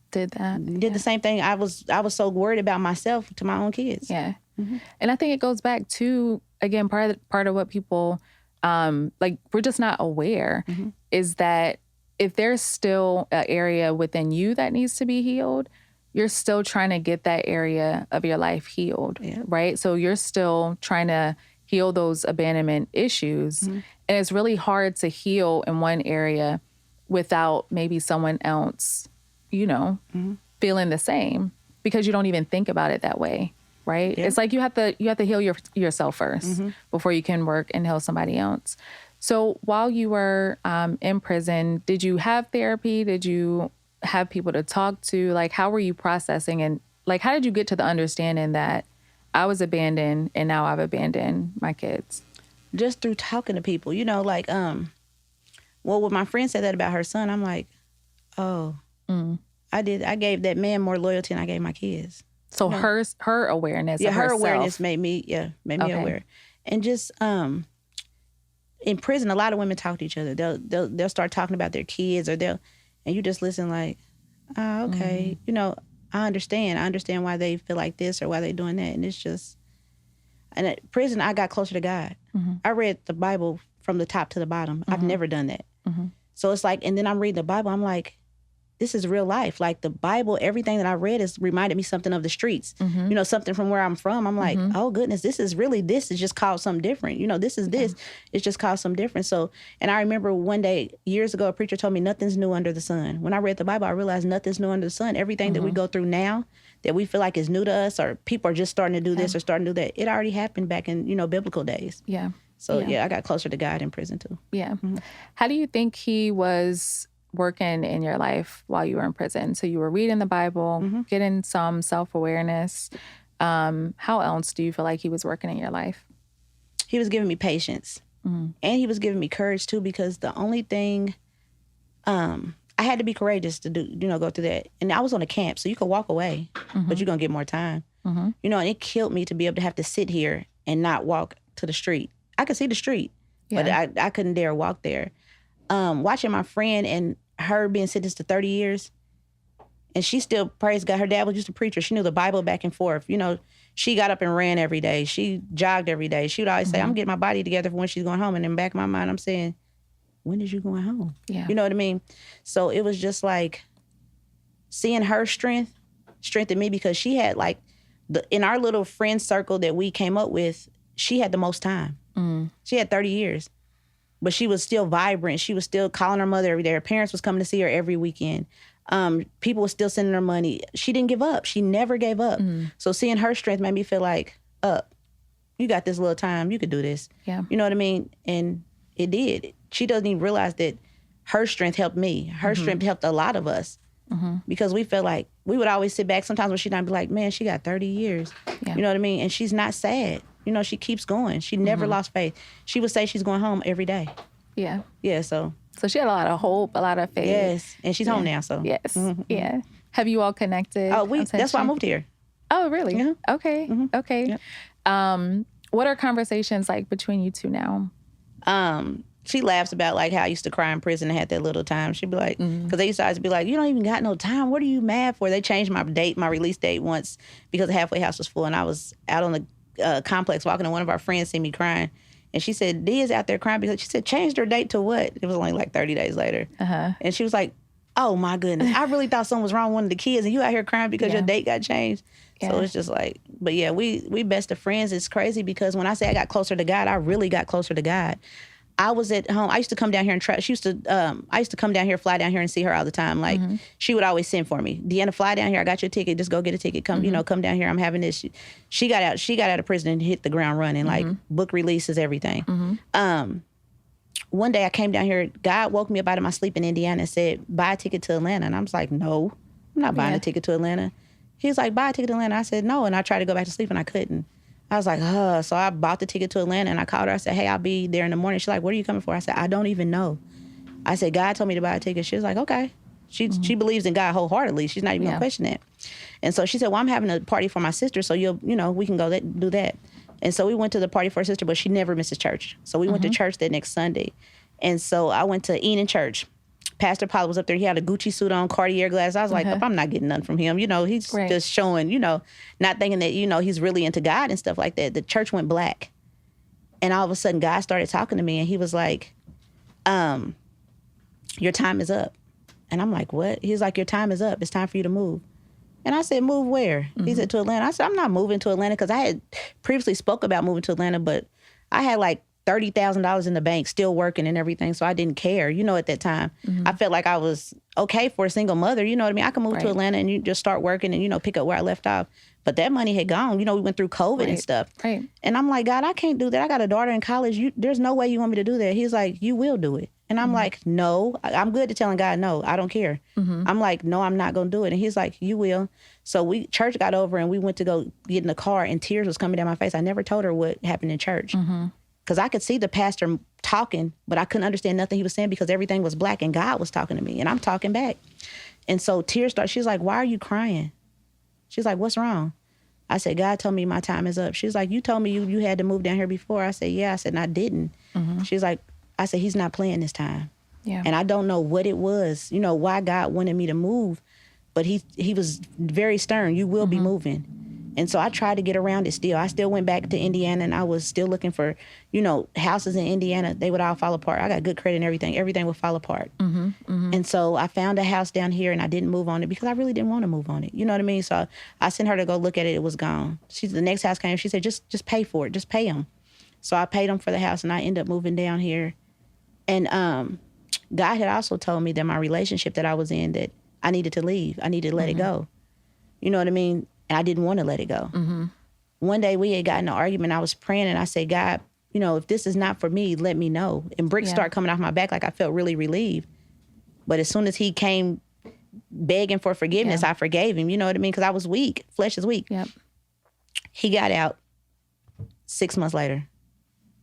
did the same thing. I was so worried about myself to my own kids. Yeah. And I think it goes back to, again, part of what people, we're just not aware is that if there's still an area within you that needs to be healed, you're still trying to get that area of your life healed, right? So you're still trying to heal those abandonment issues. And it's really hard to heal in one area without maybe someone else, feeling the same because you don't even think about it that way, right? It's like you have to heal yourself first before you can work and heal somebody else. So while you were in prison, did you have therapy? Did you have people to talk to? Like, how were you processing, and like, how did you get to the understanding that I was abandoned and now I've abandoned my kids? Just through talking to people, when my friend said that about her son, I'm like, oh, I gave that man more loyalty than I gave my kids. So her awareness, of her herself. awareness made me aware. And just in prison, a lot of women talk to each other. They'll start talking about their kids, and you just listen like, oh, okay. I understand why they feel like this or why they're doing that. And it's just, and at prison, I got closer to God. I read the Bible from the top to the bottom. I've never done that. So it's like, and then I'm reading the Bible. I'm like, this is real life. Like the Bible, everything that I read has reminded me something of the streets, something from where I'm from. I'm like, oh goodness, this is just called something different. This is this. It's just called something different. So, and I remember one day years ago, a preacher told me nothing's new under the sun. When I read the Bible, I realized nothing's new under the sun. Everything that we go through now that we feel like is new to us, or people are just starting to do this or starting to do that, it already happened back in, biblical days. Yeah. So I got closer to God in prison too. Yeah. How do you think he was working in your life while you were in prison? So you were reading the Bible, getting some self-awareness. How else do you feel like he was working in your life? He was giving me patience. And he was giving me courage too, because the only thing, I had to be courageous to do, go through that. And I was on a camp, so you could walk away, but you're going to get more time. And it killed me to be able to have to sit here and not walk to the street. I could see the street, but I couldn't dare walk there. Watching my friend and her being sentenced to 30 years, and she still, praise God, her dad was just a preacher. She knew the Bible back and forth. She got up and ran every day. She jogged every day. She would always say, I'm getting my body together for when she's going home. And in the back of my mind, I'm saying, when is you going home? Yeah. You know what I mean? So it was just like seeing her strengthened me, because she had like, in our little friend circle that we came up with, she had the most time. She had 30 years. But she was still vibrant. She was still calling her mother every day. Her parents was coming to see her every weekend. People were still sending her money. She didn't give up. She never gave up. So seeing her strength made me feel like, you got this little time. You could do this. Yeah. You know what I mean? And it did. She doesn't even realize that her strength helped me. Her strength helped a lot of us. Because we felt like, we would always sit back sometimes when she'd not be like, man, she got 30 years. Yeah. You know what I mean? And she's not sad. She keeps going. She never lost faith. She would say she's going home every day. Yeah. Yeah, so she had a lot of hope, a lot of faith. Yes, and she's home now, so. Yes, yeah. Have you all connected? Oh, that's why I moved here. Oh, really? Yeah. Okay, okay. Yep. What are conversations like between you two now? She laughs about like how I used to cry in prison and had that little time. She'd be like, because they used to always be like, you don't even got no time. What are you mad for? They changed my release date once because the halfway house was full, and I was out on the complex walking, and one of our friends seen me crying. And she said, Dia's out there crying because she said, changed her date to what? It was only like 30 days later. And she was like, oh my goodness, I really thought something was wrong with one of the kids, and you out here crying because your date got changed. So it's just like, but yeah, we best of friends. It's crazy because when I say I got closer to God, I really got closer to God. I was at home. I used to come down here and try. I used to come down here, fly down here and see her all the time. Like she would always send for me. Deanna, fly down here. I got your ticket. Just go get a ticket. Come, come down here. I'm having this. She got out. She got out of prison and hit the ground running. Like book releases, everything. One day I came down here. God woke me up out of my sleep in Indiana and said, "Buy a ticket to Atlanta." And I was like, "No, I'm not buying a ticket to Atlanta." He was like, "Buy a ticket to Atlanta." I said, "No," and I tried to go back to sleep and I couldn't. I was like, so I bought the ticket to Atlanta and I called her. I said, hey, I'll be there in the morning. She's like, what are you coming for? I said, I don't even know. I said, God told me to buy a ticket. She was like, okay. She believes in God wholeheartedly. She's not even gonna question that. And so she said, well, I'm having a party for my sister, so we can go do that. And so we went to the party for her sister, but she never misses church. So we went to church that next Sunday. And so I went to Enon Church. Pastor Paul was up there. He had a Gucci suit on, Cartier glasses. I was like, I'm not getting nothing from him. He's just showing, not thinking that, he's really into God and stuff like that. The church went black. And all of a sudden, God started talking to me, and he was like, your time is up. And I'm like, what? He's like, your time is up. It's time for you to move. And I said, move where? He said, to Atlanta. I said, I'm not moving to Atlanta, because I had previously spoke about moving to Atlanta, but I had like $30,000 in the bank, still working and everything. So I didn't care, at that time. I felt like I was okay for a single mother. You know what I mean? I could move to Atlanta and you just start working and, pick up where I left off. But that money had gone. We went through COVID and stuff. Right. And I'm like, God, I can't do that. I got a daughter in college. There's no way you want me to do that. He's like, you will do it. And I'm like, no. I'm good at telling God, no, I don't care. I'm like, no, I'm not going to do it. And he's like, you will. So church got over and we went to go get in the car, and tears was coming down my face. I never told her what happened in church. Because I could see the pastor talking, but I couldn't understand nothing he was saying because everything was black and God was talking to me and I'm talking back. And so tears start. She's like, why are you crying? She's like, what's wrong? I said, God told me my time is up. She's like, you told me you had to move down here before. I said, yeah. I said, and I didn't. She's like, I said, he's not playing this time. Yeah. And I don't know what it was, why God wanted me to move, but he was very stern. You will be moving. And so I tried to get around it still. I still went back to Indiana, and I was still looking for, houses in Indiana. They would all fall apart. I got good credit and everything. Everything would fall apart. And so I found a house down here, and I didn't move on it because I really didn't want to move on it. You know what I mean? So I sent her to go look at it. It was gone. The next house came. She said, just pay for it. Just pay them. So I paid them for the house, and I ended up moving down here. And God had also told me that my relationship that I was in, that I needed to leave. I needed to let it go. You know what I mean? And I didn't want to let it go. One day we had gotten in an argument. I was praying and I said, God, if this is not for me, let me know. And bricks start coming off my back, like I felt really relieved. But as soon as he came begging for forgiveness, I forgave him. You know what I mean? Because I was weak. Flesh is weak. Yep. He got out 6 months later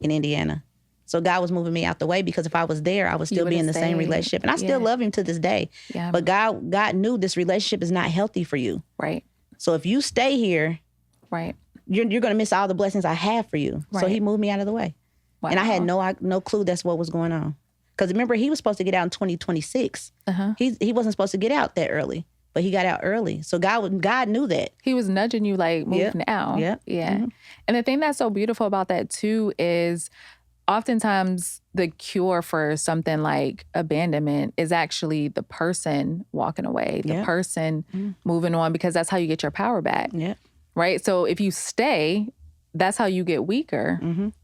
in Indiana. So God was moving me out the way, because if I was there, I would still be in the same relationship. And I still love him to this day. Yeah. But God knew this relationship is not healthy for you. Right. So if you stay here, right, you're going to miss all the blessings I have for you. Right. So he moved me out of the way. Wow. And I had no clue that's what was going on. Because remember, he was supposed to get out in 2026. He wasn't supposed to get out that early, but he got out early. So God knew that. He was nudging you like, move now. Yeah. Mm-hmm. And the thing that's so beautiful about that too is oftentimes the cure for something like abandonment is actually the person walking away, the person moving on, because that's how you get your power back. Yeah. Right? So if you stay, that's how you get weaker,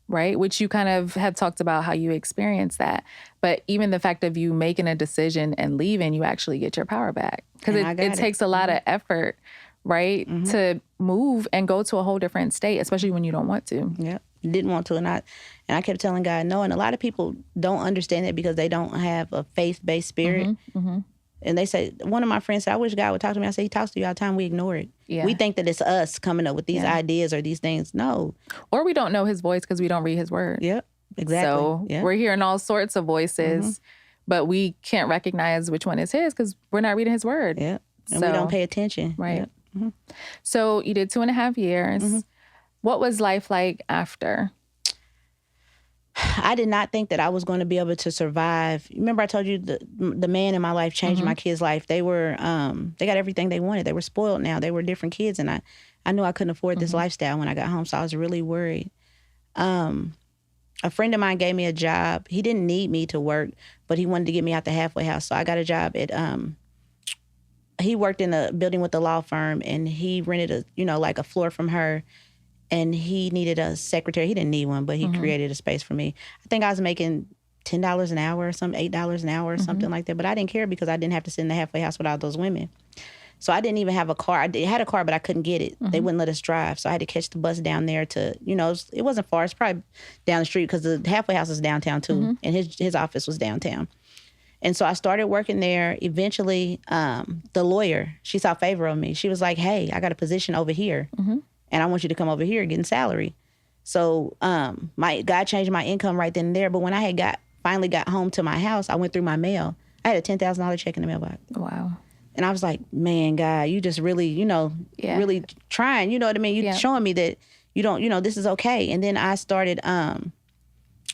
right? Which you kind of have talked about how you experience that. But even the fact of you making a decision and leaving, you actually get your power back. Because it takes a lot of effort, right? To move and go to a whole different state, especially when you don't want to. Yeah. Didn't want to. And I kept telling God no. And a lot of people don't understand that because they don't have a faith-based spirit. And they say, one of my friends said, I wish God would talk to me. I said, he talks to you all the time. We ignore it. Yeah. We think that it's us coming up with these ideas or these things. No. Or we don't know his voice because we don't read his word. Yep, exactly. So we're hearing all sorts of voices, but we can't recognize which one is his because we're not reading his word. Yeah. And we don't pay attention. Right. Yep. So you did 2.5 years. What was life like after? I did not think that I was going to be able to survive. Remember I told you the man in my life changed my kids' life. They were, they got everything they wanted. They were spoiled now. They were different kids. And I knew I couldn't afford this lifestyle when I got home. So I was really worried. A friend of mine gave me a job. He didn't need me to work, but he wanted to get me out the halfway house. So I got a job at, he worked in a building with a law firm, and he rented like a floor from her. And he needed a secretary. He didn't need one, but he created a space for me. I think I was making $10 an hour or something, $8 an hour or something like that. But I didn't care because I didn't have to sit in the halfway house with all those women. So I didn't even have a car. I had a car, but I couldn't get it. They wouldn't let us drive. So I had to catch the bus down there to, it wasn't far. It's probably down the street because the halfway house is downtown too. And his office was downtown. And so I started working there. Eventually, the lawyer, she saw favor of me. She was like, hey, I got a position over here. And I want you to come over here getting salary. So God changed my income right then and there. But when I finally got home to my house, I went through my mail. I had a $10,000 check in the mailbox. Wow. And I was like, man, God, you just really, really trying. You know what I mean? You're showing me that you don't, this is okay. And then I started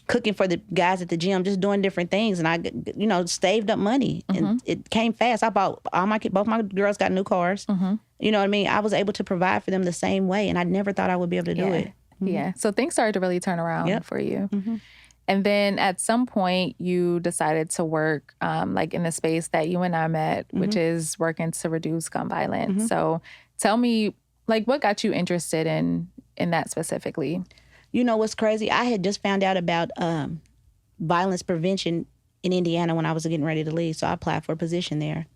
cooking for the guys at the gym, just doing different things. And I, saved up money. And it came fast. I bought both my girls got new cars. You know what I mean? I was able to provide for them the same way. And I never thought I would be able to do it. Yeah. So things started to really turn around for you. And then at some point you decided to work like in the space that you and I met, which is working to reduce gun violence. So tell me, like, what got you interested in that specifically? You know what's crazy? I had just found out about violence prevention in Indiana when I was getting ready to leave. So I applied for a position there.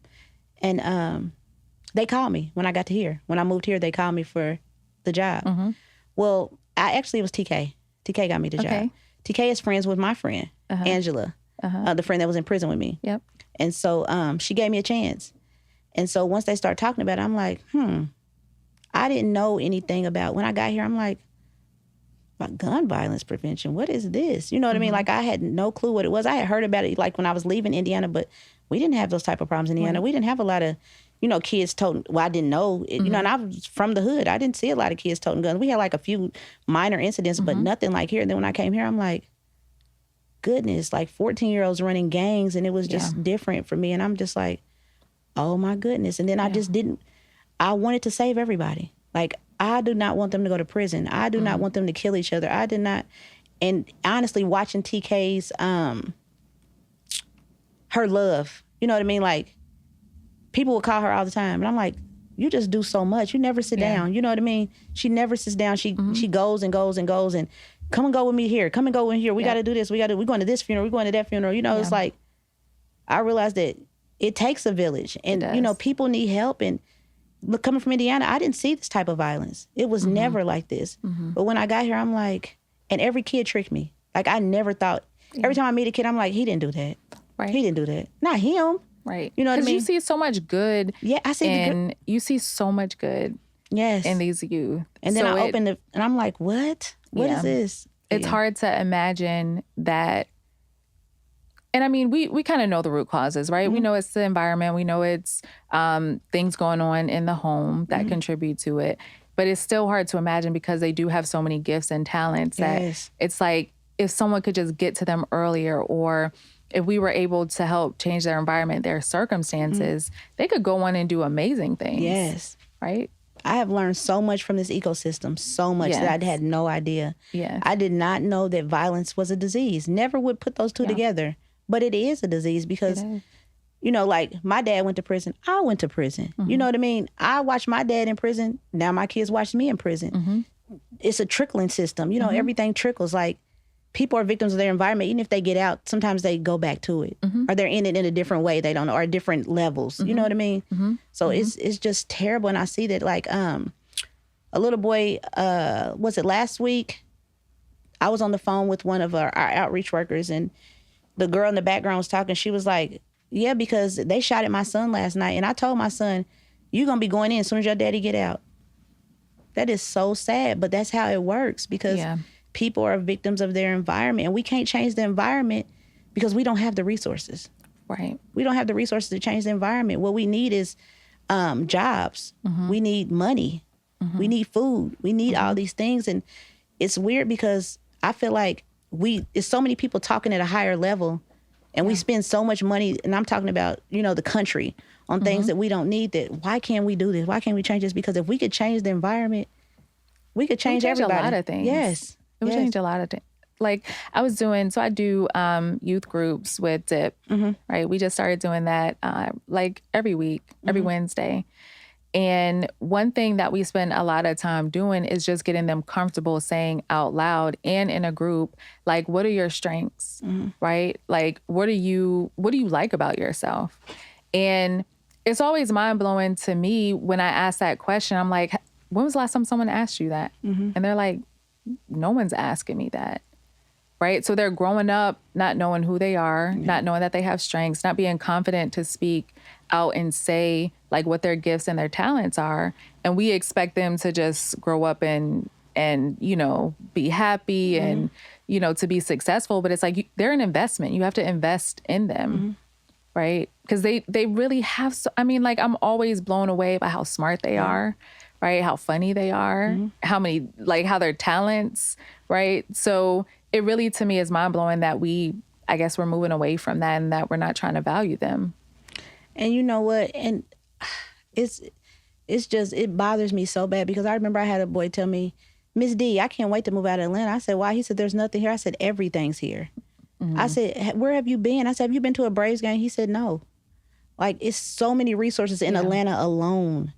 And they called me when I got to here. When I moved here, they called me for the job. Well, it was TK. TK got me the job. TK is friends with my friend, Angela, the friend that was in prison with me. Yep. And so she gave me a chance. And so once they start talking about it, I'm like, I didn't know anything about, when I got here, I'm like, about gun violence prevention. What is this? You know what I mean? Like, I had no clue what it was. I had heard about it like when I was leaving Indiana, but we didn't have those type of problems in Indiana. We didn't have a lot of, kids toting. Well, I didn't know, and I was from the hood. I didn't see a lot of kids toting guns. We had like a few minor incidents, but nothing like here. And then when I came here, I'm like, goodness, like 14-year-olds running gangs, and it was just different for me. And I'm just like, oh my goodness. And then I wanted to save everybody. Like, I do not want them to go to prison. I do not want them to kill each other. I did not. And honestly, watching TK's, her love, you know what I mean? Like, people would call her all the time. And I'm like, you just do so much. You never sit down. You know what I mean? She never sits down. She goes and goes and goes and come and go with me here. Come and go in here. We got to do this. We're going to this funeral. We're going to that funeral. It's like, I realized that it takes a village, and, people need help. And look, coming from Indiana, I didn't see this type of violence. It was never like this. But when I got here, I'm like, and every kid tricked me. Like, I never thought, every time I meet a kid, I'm like, he didn't do that. Right. He didn't do that. Not him. Right. You know what I mean? Because you see so much good. Yeah, I see you see so much good. Yes. In these youth. And then I opened it and I'm like, what? What is this? It's hard to imagine that. And I mean, we kind of know the root causes, right? We know it's the environment. We know it's things going on in the home that contribute to it. But it's still hard to imagine because they do have so many gifts and talents that it's like if someone could just get to them earlier, or if we were able to help change their environment, their circumstances, they could go on and do amazing things. Yes. Right? I have learned so much from this ecosystem, so much that I had no idea. Yes. I did not know that violence was a disease. Never would put those two together. But it is a disease because, you know, like my dad went to prison. I went to prison. You know what I mean? I watched my dad in prison. Now my kids watch me in prison. It's a trickling system. You know, everything trickles. Like people are victims of their environment. Even if they get out, sometimes they go back to it. Or they're in it in a different way. They don't know, or different levels. You know what I mean? So it's just terrible. And I see that like a little boy, was it last week? I was on the phone with one of our outreach workers, and the girl in the background was talking. She was like, yeah, because they shot at my son last night. And I told my son, you're going to be going in as soon as your daddy get out. That is so sad, but that's how it works because people are victims of their environment. And we can't change the environment because we don't have the resources. Right. We don't have the resources to change the environment. What we need is jobs. We need money. We need food. We need all these things. And it's weird because I feel like it's so many people talking at a higher level, and we spend so much money, and I'm talking about, you know, the country, on things that we don't need. That why can't we do this? Why can't we change this? Because if we could change the environment, we could change everybody. A lot of things. Yes. It would change a lot of things. Like I do youth groups with DIP, right? We just started doing that like every week, every Wednesday. And one thing that we spend a lot of time doing is just getting them comfortable saying out loud and in a group, like, what are your strengths, right? Like, what do you like about yourself? And it's always mind blowing to me when I ask that question. I'm like, when was the last time someone asked you that? And they're like, no one's asking me that. Right. So they're growing up not knowing who they are, not knowing that they have strengths, not being confident to speak out and say like what their gifts and their talents are. And we expect them to just grow up and, you know, be happy and, you know, to be successful. But it's like they're an investment. You have to invest in them. Right. Because they really have. I mean, like I'm always blown away by how smart they are. Right. How funny they are, how their talents. Right. So it really, to me, is mind blowing that I guess we're moving away from that and that we're not trying to value them. And you know what? And it's just, it bothers me so bad because I remember I had a boy tell me, Miss D, I can't wait to move out of Atlanta. I said, why? He said, there's nothing here. I said, everything's here. I said, where have you been? I said, have you been to a Braves game? He said, no. Like, it's so many resources in Atlanta alone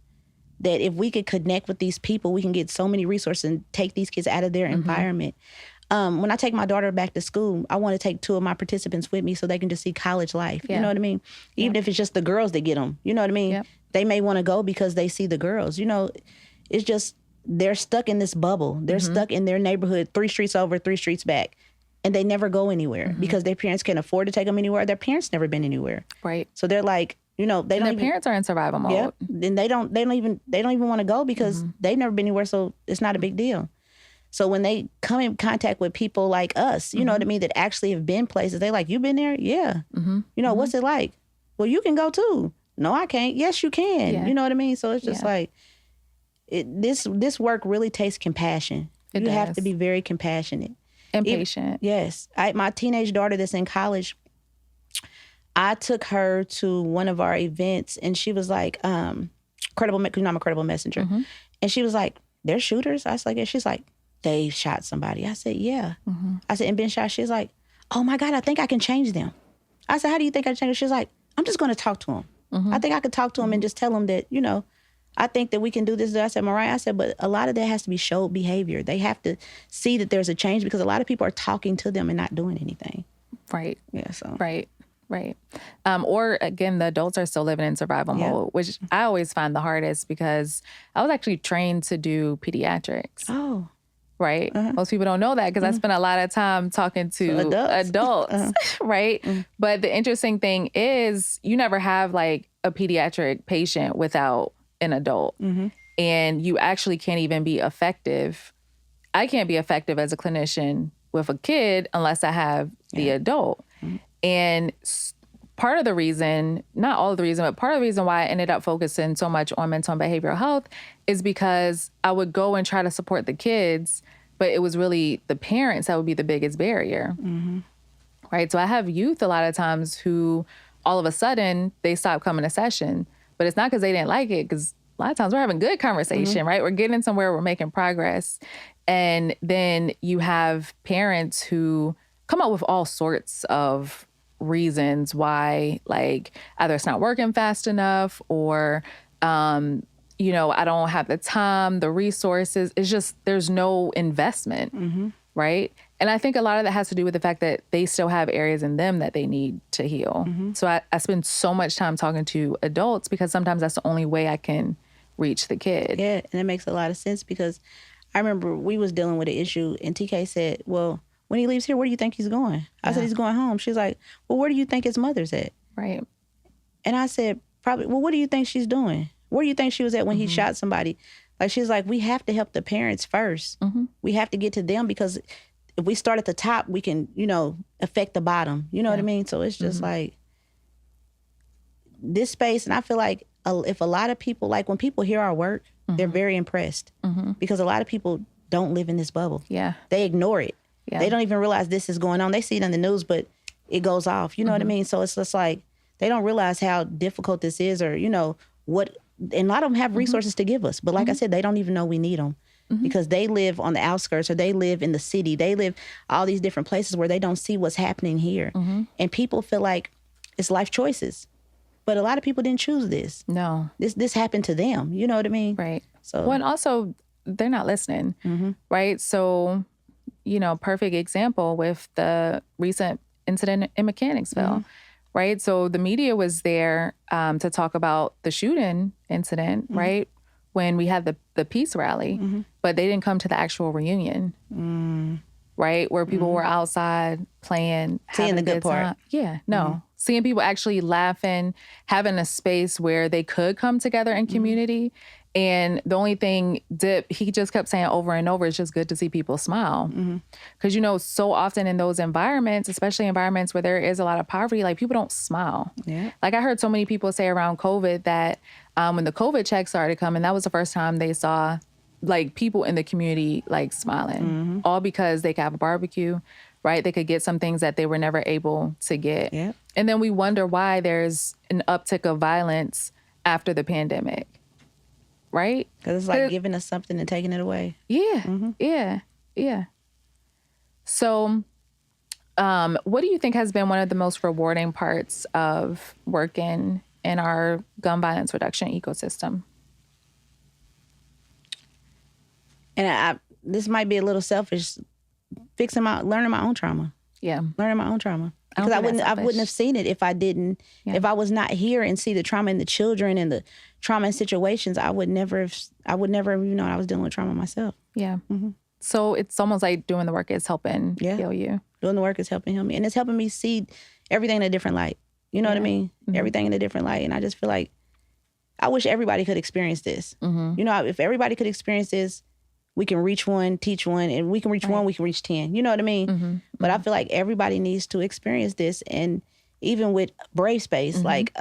that if we could connect with these people, we can get so many resources and take these kids out of their environment. When I take my daughter back to school, I want to take 2 of my participants with me so they can just see college life. You know what I mean? Even if it's just the girls that get them, you know what I mean? They may want to go because they see the girls. You know, it's just they're stuck in this bubble. They're stuck in their neighborhood, 3 streets over, 3 streets back. And they never go anywhere because their parents can't afford to take them anywhere. Their parents never been anywhere. Right. So they're like, you know, they don't. Their parents are in survival mode. Yeah. And they don't even want to go because they've never been anywhere. So it's not a big deal. So when they come in contact with people like us, you know what I mean, that actually have been places, they like, you been there? Yeah. You know, what's it like? Well, you can go too. No, I can't. Yes, you can. Yeah. You know what I mean? So it's just like, this work really takes compassion. You have to be very compassionate. And patient. Yes. My teenage daughter that's in college, I took her to one of our events and she was like, credible, you know, I'm a credible messenger. And she was like, they're shooters? I was like, yeah. She's like, they shot somebody. I said, yeah. I said, and been shot? She's like, oh my God, I think I can change them. I said, how do you think I can change them? She's like, I'm just going to talk to them. I think I could talk to them and just tell them that, you know, I think that we can do this. I said, Mariah, I said, but a lot of that has to be showed behavior. They have to see that there's a change because a lot of people are talking to them and not doing anything. Right. Yeah. So. Right. Or again, the adults are still living in survival mode, which I always find the hardest because I was actually trained to do pediatrics. Oh. right? Most people don't know that because I spend a lot of time talking to adults, right? But the interesting thing is you never have like a pediatric patient without an adult. And you actually can't even be effective. I can't be effective as a clinician with a kid unless I have the adult. And part of the reason, not all of the reason, but part of the reason why I ended up focusing so much on mental and behavioral health is because I would go and try to support the kids, but it was really the parents that would be the biggest barrier. Right? So I have youth a lot of times who all of a sudden they stop coming to session, but it's not because they didn't like it, because a lot of times we're having good conversation, right? We're getting somewhere, we're making progress. And then you have parents who come up with all sorts of reasons why, like either it's not working fast enough or, you know, I don't have the time, the resources. It's just, there's no investment, right? And I think a lot of that has to do with the fact that they still have areas in them that they need to heal. So I spend so much time talking to adults because sometimes that's the only way I can reach the kid. Yeah, and it makes a lot of sense because I remember we was dealing with an issue and TK said, well, when he leaves here, where do you think he's going? I said, he's going home. She's like, well, where do you think his mother's at? Right. And I said, probably, well, what do you think she's doing? Where do you think she was at when he shot somebody? Like, she's like, we have to help the parents first. We have to get to them because if we start at the top, we can, you know, affect the bottom. You know what I mean? So it's just like this space. And I feel like if a lot of people, like when people hear our work, they're very impressed because a lot of people don't live in this bubble. Yeah. They ignore it. Yeah. They don't even realize this is going on. They see it in the news, but it goes off. You know what I mean? So it's just like, they don't realize how difficult this is or, you know, what, and a lot of them have resources to give us. But like I said, they don't even know we need them because they live on the outskirts or they live in the city. They live all these different places where they don't see what's happening here. And people feel like it's life choices. But a lot of people didn't choose this. No. This happened to them. You know what I mean? Right. So, well, and also, they're not listening, right? So, you know, perfect example with the recent incident in Mechanicsville, right? So the media was there to talk about the shooting incident, right? When we had the peace rally, but they didn't come to the actual reunion, right? Where people were outside playing, seeing the good part. Time. Yeah, no. Seeing people actually laughing, having a space where they could come together in community. And the only thing he just kept saying over and over, it's just good to see people smile. Because, you know, so often in those environments, especially environments where there is a lot of poverty, like people don't smile. Yeah. Like I heard so many people say around COVID that when the COVID checks started coming, that was the first time they saw like people in the community like smiling, all because they could have a barbecue, right? They could get some things that they were never able to get. Yeah. And then we wonder why there's an uptick of violence after the pandemic. Right? Because it's like giving us something and taking it away. Yeah. Yeah. So what do you think has been one of the most rewarding parts of working in our gun violence reduction ecosystem? And this might be a little selfish, learning my own trauma. Yeah. Learning my own trauma. Because I wouldn't have seen it if I didn't, if I was not here and see the trauma in the children and the trauma in situations, I would never have even known I was dealing with trauma myself. Yeah. So it's almost like doing the work is helping heal you. Doing the work is helping heal me. And it's helping me see everything in a different light. You know what I mean? Everything in a different light. And I just feel like, I wish everybody could experience this. You know, if everybody could experience this, we can reach one, teach one, and we can reach one, we can reach 10. You know what I mean? But I feel like everybody needs to experience this. And even with Brave Space, like,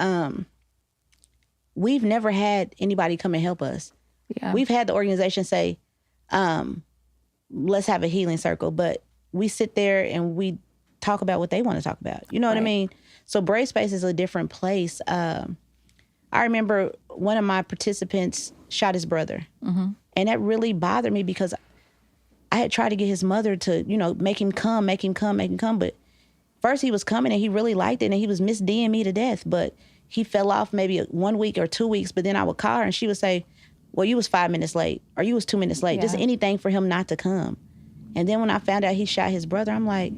we've never had anybody come and help us. Yeah. We've had the organization say, let's have a healing circle, but we sit there and we talk about what they want to talk about. You know what I mean? So Brave Space is a different place. I remember one of my participants shot his brother. And that really bothered me because I had tried to get his mother to, you know, make him come. But first he was coming and he really liked it and he was Miss D'ing me to death. But he fell off maybe 1 week or 2 weeks. But then I would call her and she would say, well, you was 5 minutes late or you was 2 minutes late. Just anything for him not to come. And then when I found out he shot his brother, I'm like,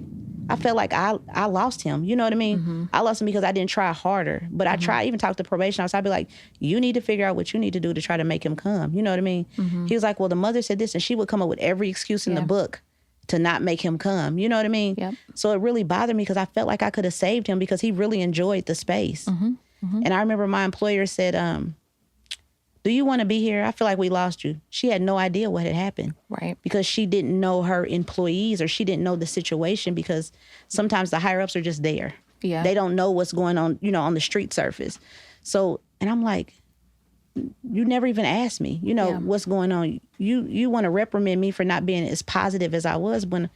I felt like I lost him. You know what I mean? Mm-hmm. I lost him because I didn't try harder. But I try, even talk to probation officer. I'd be like, you need to figure out what you need to do to try to make him come. You know what I mean? Mm-hmm. He was like, well, the mother said this, and she would come up with every excuse in the book to not make him come. You know what I mean? Yep. So it really bothered me because I felt like I could have saved him because he really enjoyed the space. Mm-hmm. Mm-hmm. And I remember my employer said, do you want to be here? I feel like we lost you. She had no idea what had happened. Right. Because she didn't know her employees, or she didn't know the situation, because sometimes the higher ups are just there. Yeah. They don't know what's going on, on the street surface. So, and I'm like, you never even asked me, what's going on. You want to reprimand me for not being as positive as I was, when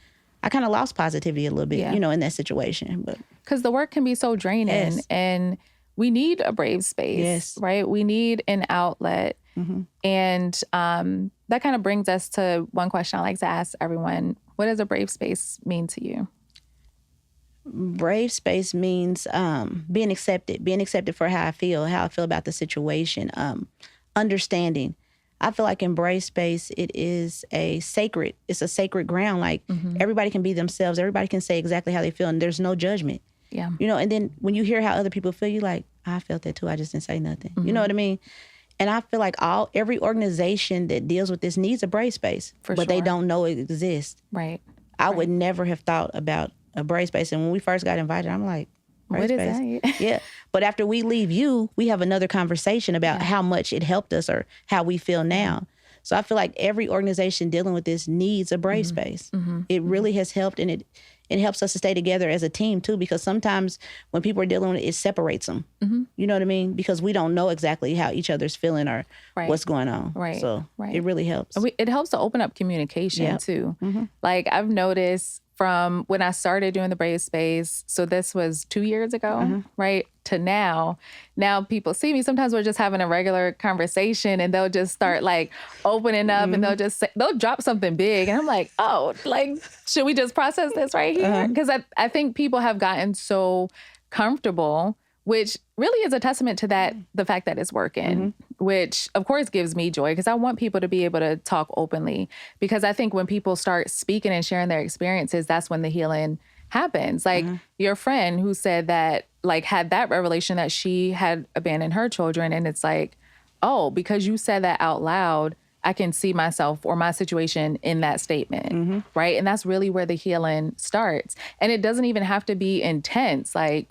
I kind of lost positivity a little bit, in that situation. But because the work can be so draining, and we need a brave space, right? We need an outlet. Mm-hmm. And that kind of brings us to one question I like to ask everyone. What does a brave space mean to you? Brave space means being accepted for how I feel about the situation, understanding. I feel like in brave space, it's a sacred ground. Like everybody can be themselves. Everybody can say exactly how they feel, and there's no judgment. Yeah. And then when you hear how other people feel, you like, I felt that too. I just didn't say nothing. Mm-hmm. You know what I mean? And I feel like every organization that deals with this needs a brave space, but they don't know it exists. Right. I would never have thought about a brave space. And when we first got invited, I'm like, what is that? Yeah. But after we leave we have another conversation about how much it helped us or how we feel now. So I feel like every organization dealing with this needs a brave space. Mm-hmm. It really has helped, and it helps us to stay together as a team too, because sometimes when people are dealing with it, it separates them. Mm-hmm. You know what I mean? Because we don't know exactly how each other's feeling or what's going on. Right. So it really helps. It helps to open up communication too. Mm-hmm. Like I've noticed from when I started doing the Brave Space, so this was 2 years ago, right? To now people see me. Sometimes we're just having a regular conversation and they'll just start like opening up and they'll drop something big. And I'm like, oh, like, should we just process this right here? Because I think people have gotten so comfortable, which really is a testament to the fact that it's working, which of course gives me joy, because I want people to be able to talk openly, because I think when people start speaking and sharing their experiences, that's when the healing happens. Like your friend who said that, like, had that revelation that she had abandoned her children. And it's like, oh, because you said that out loud, I can see myself or my situation in that statement, right? And that's really where the healing starts. And it doesn't even have to be intense. Like,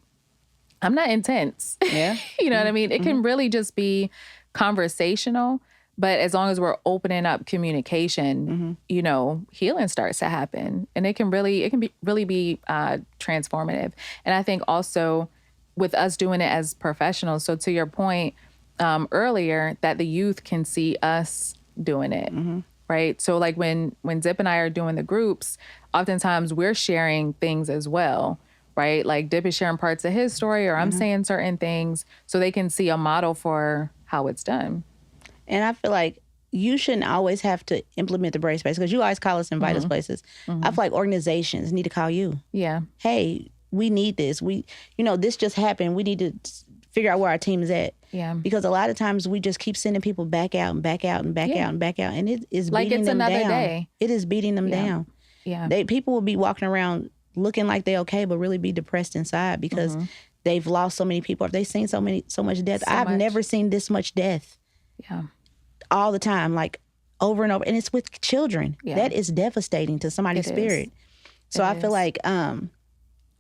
I'm not intense. Yeah. You know what I mean? It can really just be conversational, but as long as we're opening up communication, healing starts to happen, and it can really be transformative. And I think also with us doing it as professionals. So to your point earlier, that the youth can see us doing it, right? So like when Zip and I are doing the groups, oftentimes we're sharing things as well. Right? Like Dip is sharing parts of his story, or I'm saying certain things, so they can see a model for how it's done. And I feel like you shouldn't always have to implement the brave space, because you always call us and invite us places. I feel like organizations need to call you. Yeah. Hey, we need this. This just happened. We need to figure out where our team is at. Yeah. Because a lot of times we just keep sending people back out and back out and back out and back out. And it is like beating them down. Like it's another day. It is beating them down. Yeah. People will be walking around looking like they're okay, but really be depressed inside because they've lost so many people. They've seen so much death. I've never seen this much death. Yeah. All the time, like over and over. And it's with children. Yeah. That is devastating to somebody's spirit. So I feel like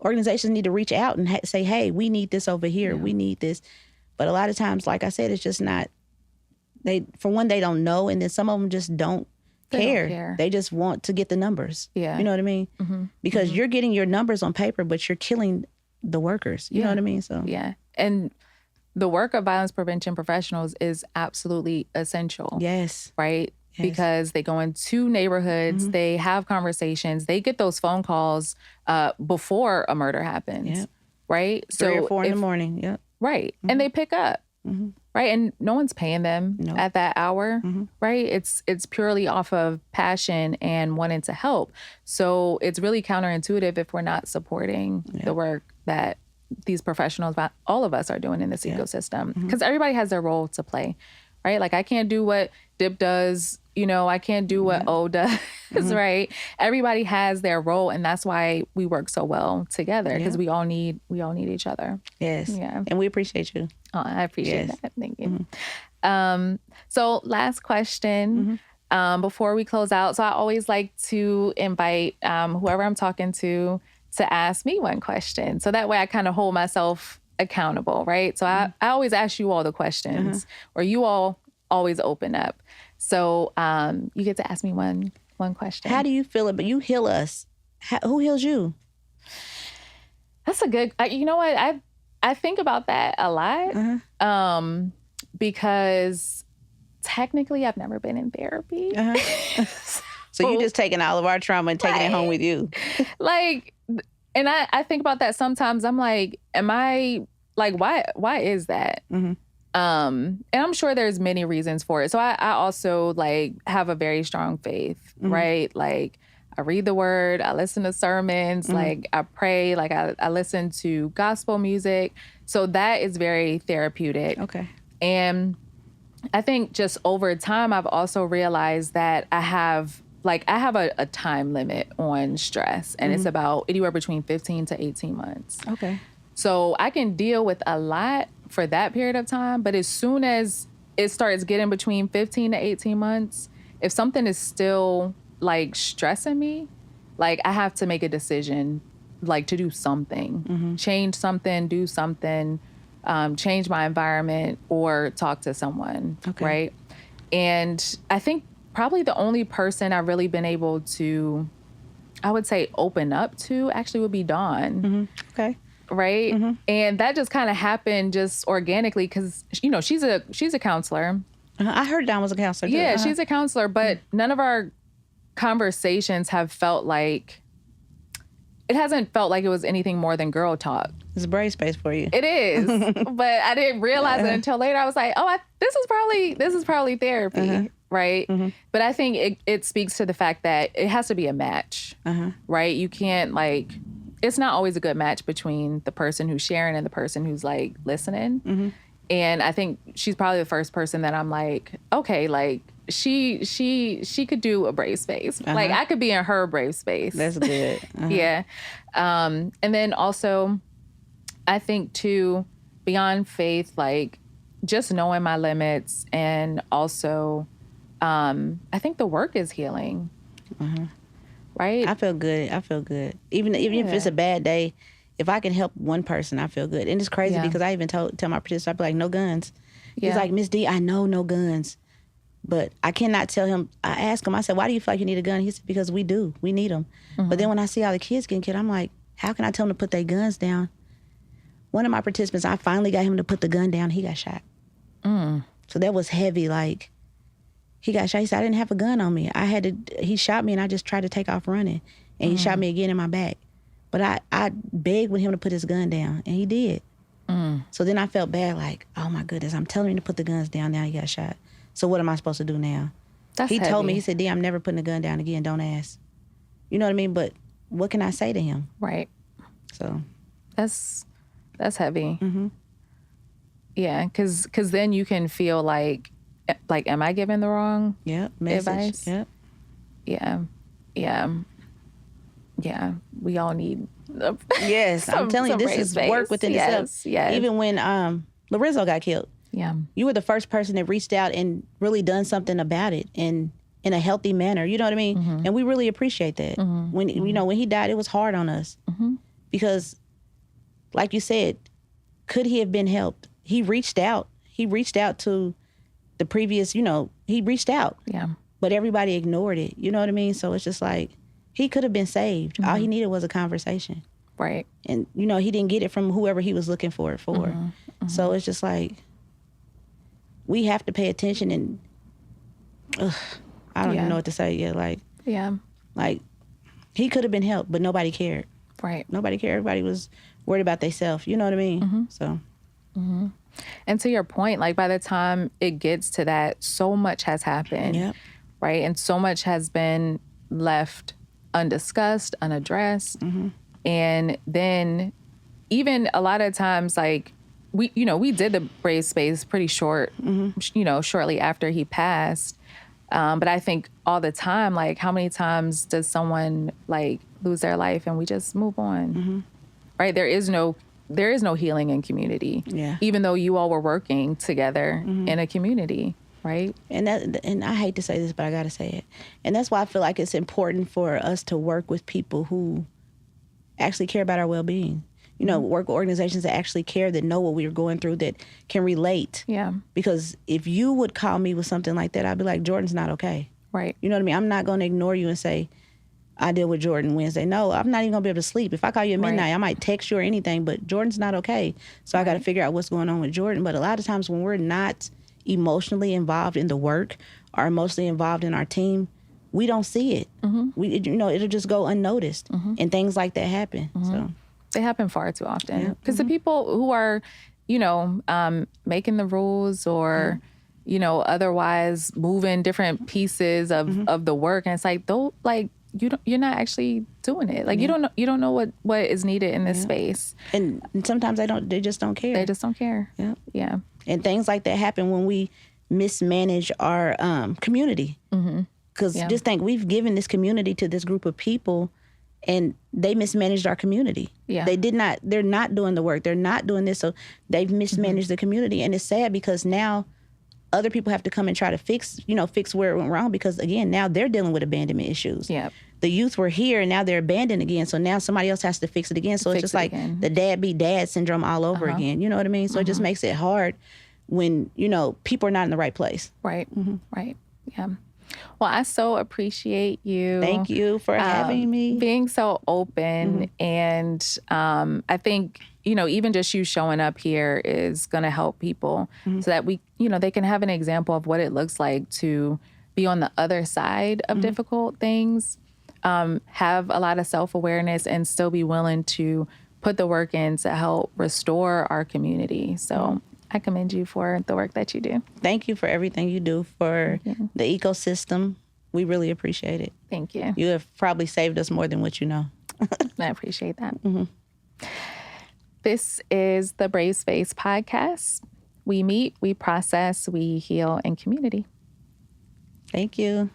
organizations need to reach out and say, hey, we need this over here. Yeah. We need this. But a lot of times, like I said, it's just not, they don't know. And then some of them just don't care. They just want to get the numbers. Yeah. You know what I mean? Because you're getting your numbers on paper, but you're killing the workers. You know what I mean? So and the work of violence prevention professionals is absolutely essential. Yes. Right? Yes. Because they go into neighborhoods, they have conversations, they get those phone calls before a murder happens. Yep. Right? 3 or 4 in the morning. Yep. Right. And they pick up. Right. And no one's paying them at that hour. Right. It's purely off of passion and wanting to help. So it's really counterintuitive if we're not supporting the work that these professionals, all of us, are doing in this ecosystem. Because everybody has their role to play. right? Like I can't do what Dip does, I can't do what O does, right? Everybody has their role, and that's why we work so well together, because we all need each other. Yes. Yeah. And we appreciate you. Oh, I appreciate that. Thank you. So last question before we close out. So I always like to invite whoever I'm talking to ask me one question. So that way I kind of hold myself accountable, right? So I always ask you all the questions, or you all always open up. So you get to ask me one question. How do you feel about, you heal us? Who heals you? That's a good, you know what? I think about that a lot because technically I've never been in therapy. So you just taking all of our trauma and taking it home with you. And I think about that sometimes. I'm like, am I, like, why is that? And I'm sure there's many reasons for it. So I also like have a very strong faith, right? Like I read the word, I listen to sermons, like I pray, like I listen to gospel music. So that is very therapeutic. Okay. And I think just over time, I've also realized that I have a time limit on stress, and it's about anywhere between 15 to 18 months. Okay. So I can deal with a lot for that period of time, but as soon as it starts getting between 15 to 18 months, if something is still like stressing me, like I have to make a decision, like to do something, change something, do something, change my environment or talk to someone, right? And I think probably the only person I've really been able to, I would say, open up to actually would be Dawn. Okay. Right? And that just kind of happened just organically because, she's a counselor. I heard Dawn was a counselor too. Yeah, she's a counselor, but none of our conversations have felt like, it hasn't felt like it was anything more than girl talk. It's a brave space for you. It is, but I didn't realize it until later. I was like, oh, this is probably therapy, right? But I think it speaks to the fact that it has to be a match, right? You can't it's not always a good match between the person who's sharing and the person who's like listening. And I think she's probably the first person that I'm like, okay, like she could do a brave space. Like I could be in her brave space. That's good. Yeah. And then also I think too, beyond faith, like just knowing my limits, and also I think the work is healing. Right? I feel good. Even if it's a bad day, if I can help one person, I feel good. And it's crazy because I even tell my participants, I'd be like, no guns. He's like, Miss D, I know no guns. But I cannot tell him. I asked him, I said, why do you feel like you need a gun? He said, because we do. We need them. But then when I see all the kids getting killed, I'm like, how can I tell them to put their guns down? One of my participants, I finally got him to put the gun down. He got shot. So that was heavy. Like, he got shot. He said, I didn't have a gun on me. He shot me and I just tried to take off running. And he shot me again in my back. But I begged with him to put his gun down, and he did. So then I felt bad, like, oh my goodness, I'm telling him to put the guns down, now he got shot. So what am I supposed to do now? He told me, he said, D, I'm never putting the gun down again, don't ask. You know what I mean? But what can I say to him? Right. So. That's heavy. Yeah, because then you can feel like, am I giving the wrong advice? Yep. Yeah. We all need. Yes, I'm telling you, this is work within itself. Yes. Even when Lorenzo got killed, you were the first person that reached out and really done something about it in a healthy manner. You know what I mean? And we really appreciate that. When when he died, it was hard on us because, like you said, could he have been helped? He reached out. He reached out to the previous, he reached out. Yeah. But everybody ignored it. You know what I mean? So it's just like, he could have been saved. All he needed was a conversation. Right. And, he didn't get it from whoever he was looking for it for. So it's just like, we have to pay attention and, I don't even know what to say yet. Like, he could have been helped, but nobody cared. Right. Nobody cared. Everybody was worried about themselves. You know what I mean? So. And to your point, like by the time it gets to that, so much has happened, right? And so much has been left undiscussed, unaddressed. And then even a lot of times, like we did the Brave Space pretty short, shortly after he passed. But I think all the time, like, how many times does someone like lose their life and we just move on, right? There is no healing in community. Yeah. Even though you all were working together in a community, right? And I hate to say this, but I got to say it. And that's why I feel like it's important for us to work with people who actually care about our well-being. Work with organizations that actually care, that know what we are going through, that can relate. Yeah. Because if you would call me with something like that, I'd be like, Jordan's not okay. Right. You know what I mean? I'm not going to ignore you and say, I deal with Jordan Wednesday. No, I'm not even going to be able to sleep. If I call you at midnight, I might text you or anything, but Jordan's not okay. So I got to figure out what's going on with Jordan. But a lot of times when we're not emotionally involved in the work or emotionally involved in our team, we don't see it. It'll just go unnoticed, and things like that happen. So they happen far too often because the people who are, making the rules or, otherwise moving different pieces of the work, and it's like, you're not actually doing it. Like, you don't know what is needed in this space. And sometimes they just don't care. They just don't care. Yeah. Yeah. And things like that happen when we mismanage our community. Because just think, we've given this community to this group of people, and they mismanaged our community. Yeah. They're not doing the work. They're not doing this. So they've mismanaged the community. And it's sad because now other people have to come and try to fix where it went wrong, because again, now they're dealing with abandonment issues. Yeah. The youth were here and now they're abandoned again. So now somebody else has to fix it again. So it's just like the dad be dad syndrome all over again. You know what I mean? So it just makes it hard when, people are not in the right place. Right. Right. Yeah. Well, I so appreciate you. Thank you for having me. Being so open. And I think, even just you showing up here is going to help people so that they can have an example of what it looks like to be on the other side of difficult things, have a lot of self-awareness, and still be willing to put the work in to help restore our community. So I commend you for the work that you do. Thank you for everything you do for the ecosystem. We really appreciate it. Thank you. You have probably saved us more than what you know. I appreciate that. This is the Brave Space podcast. We meet, we process, we heal in community. Thank you.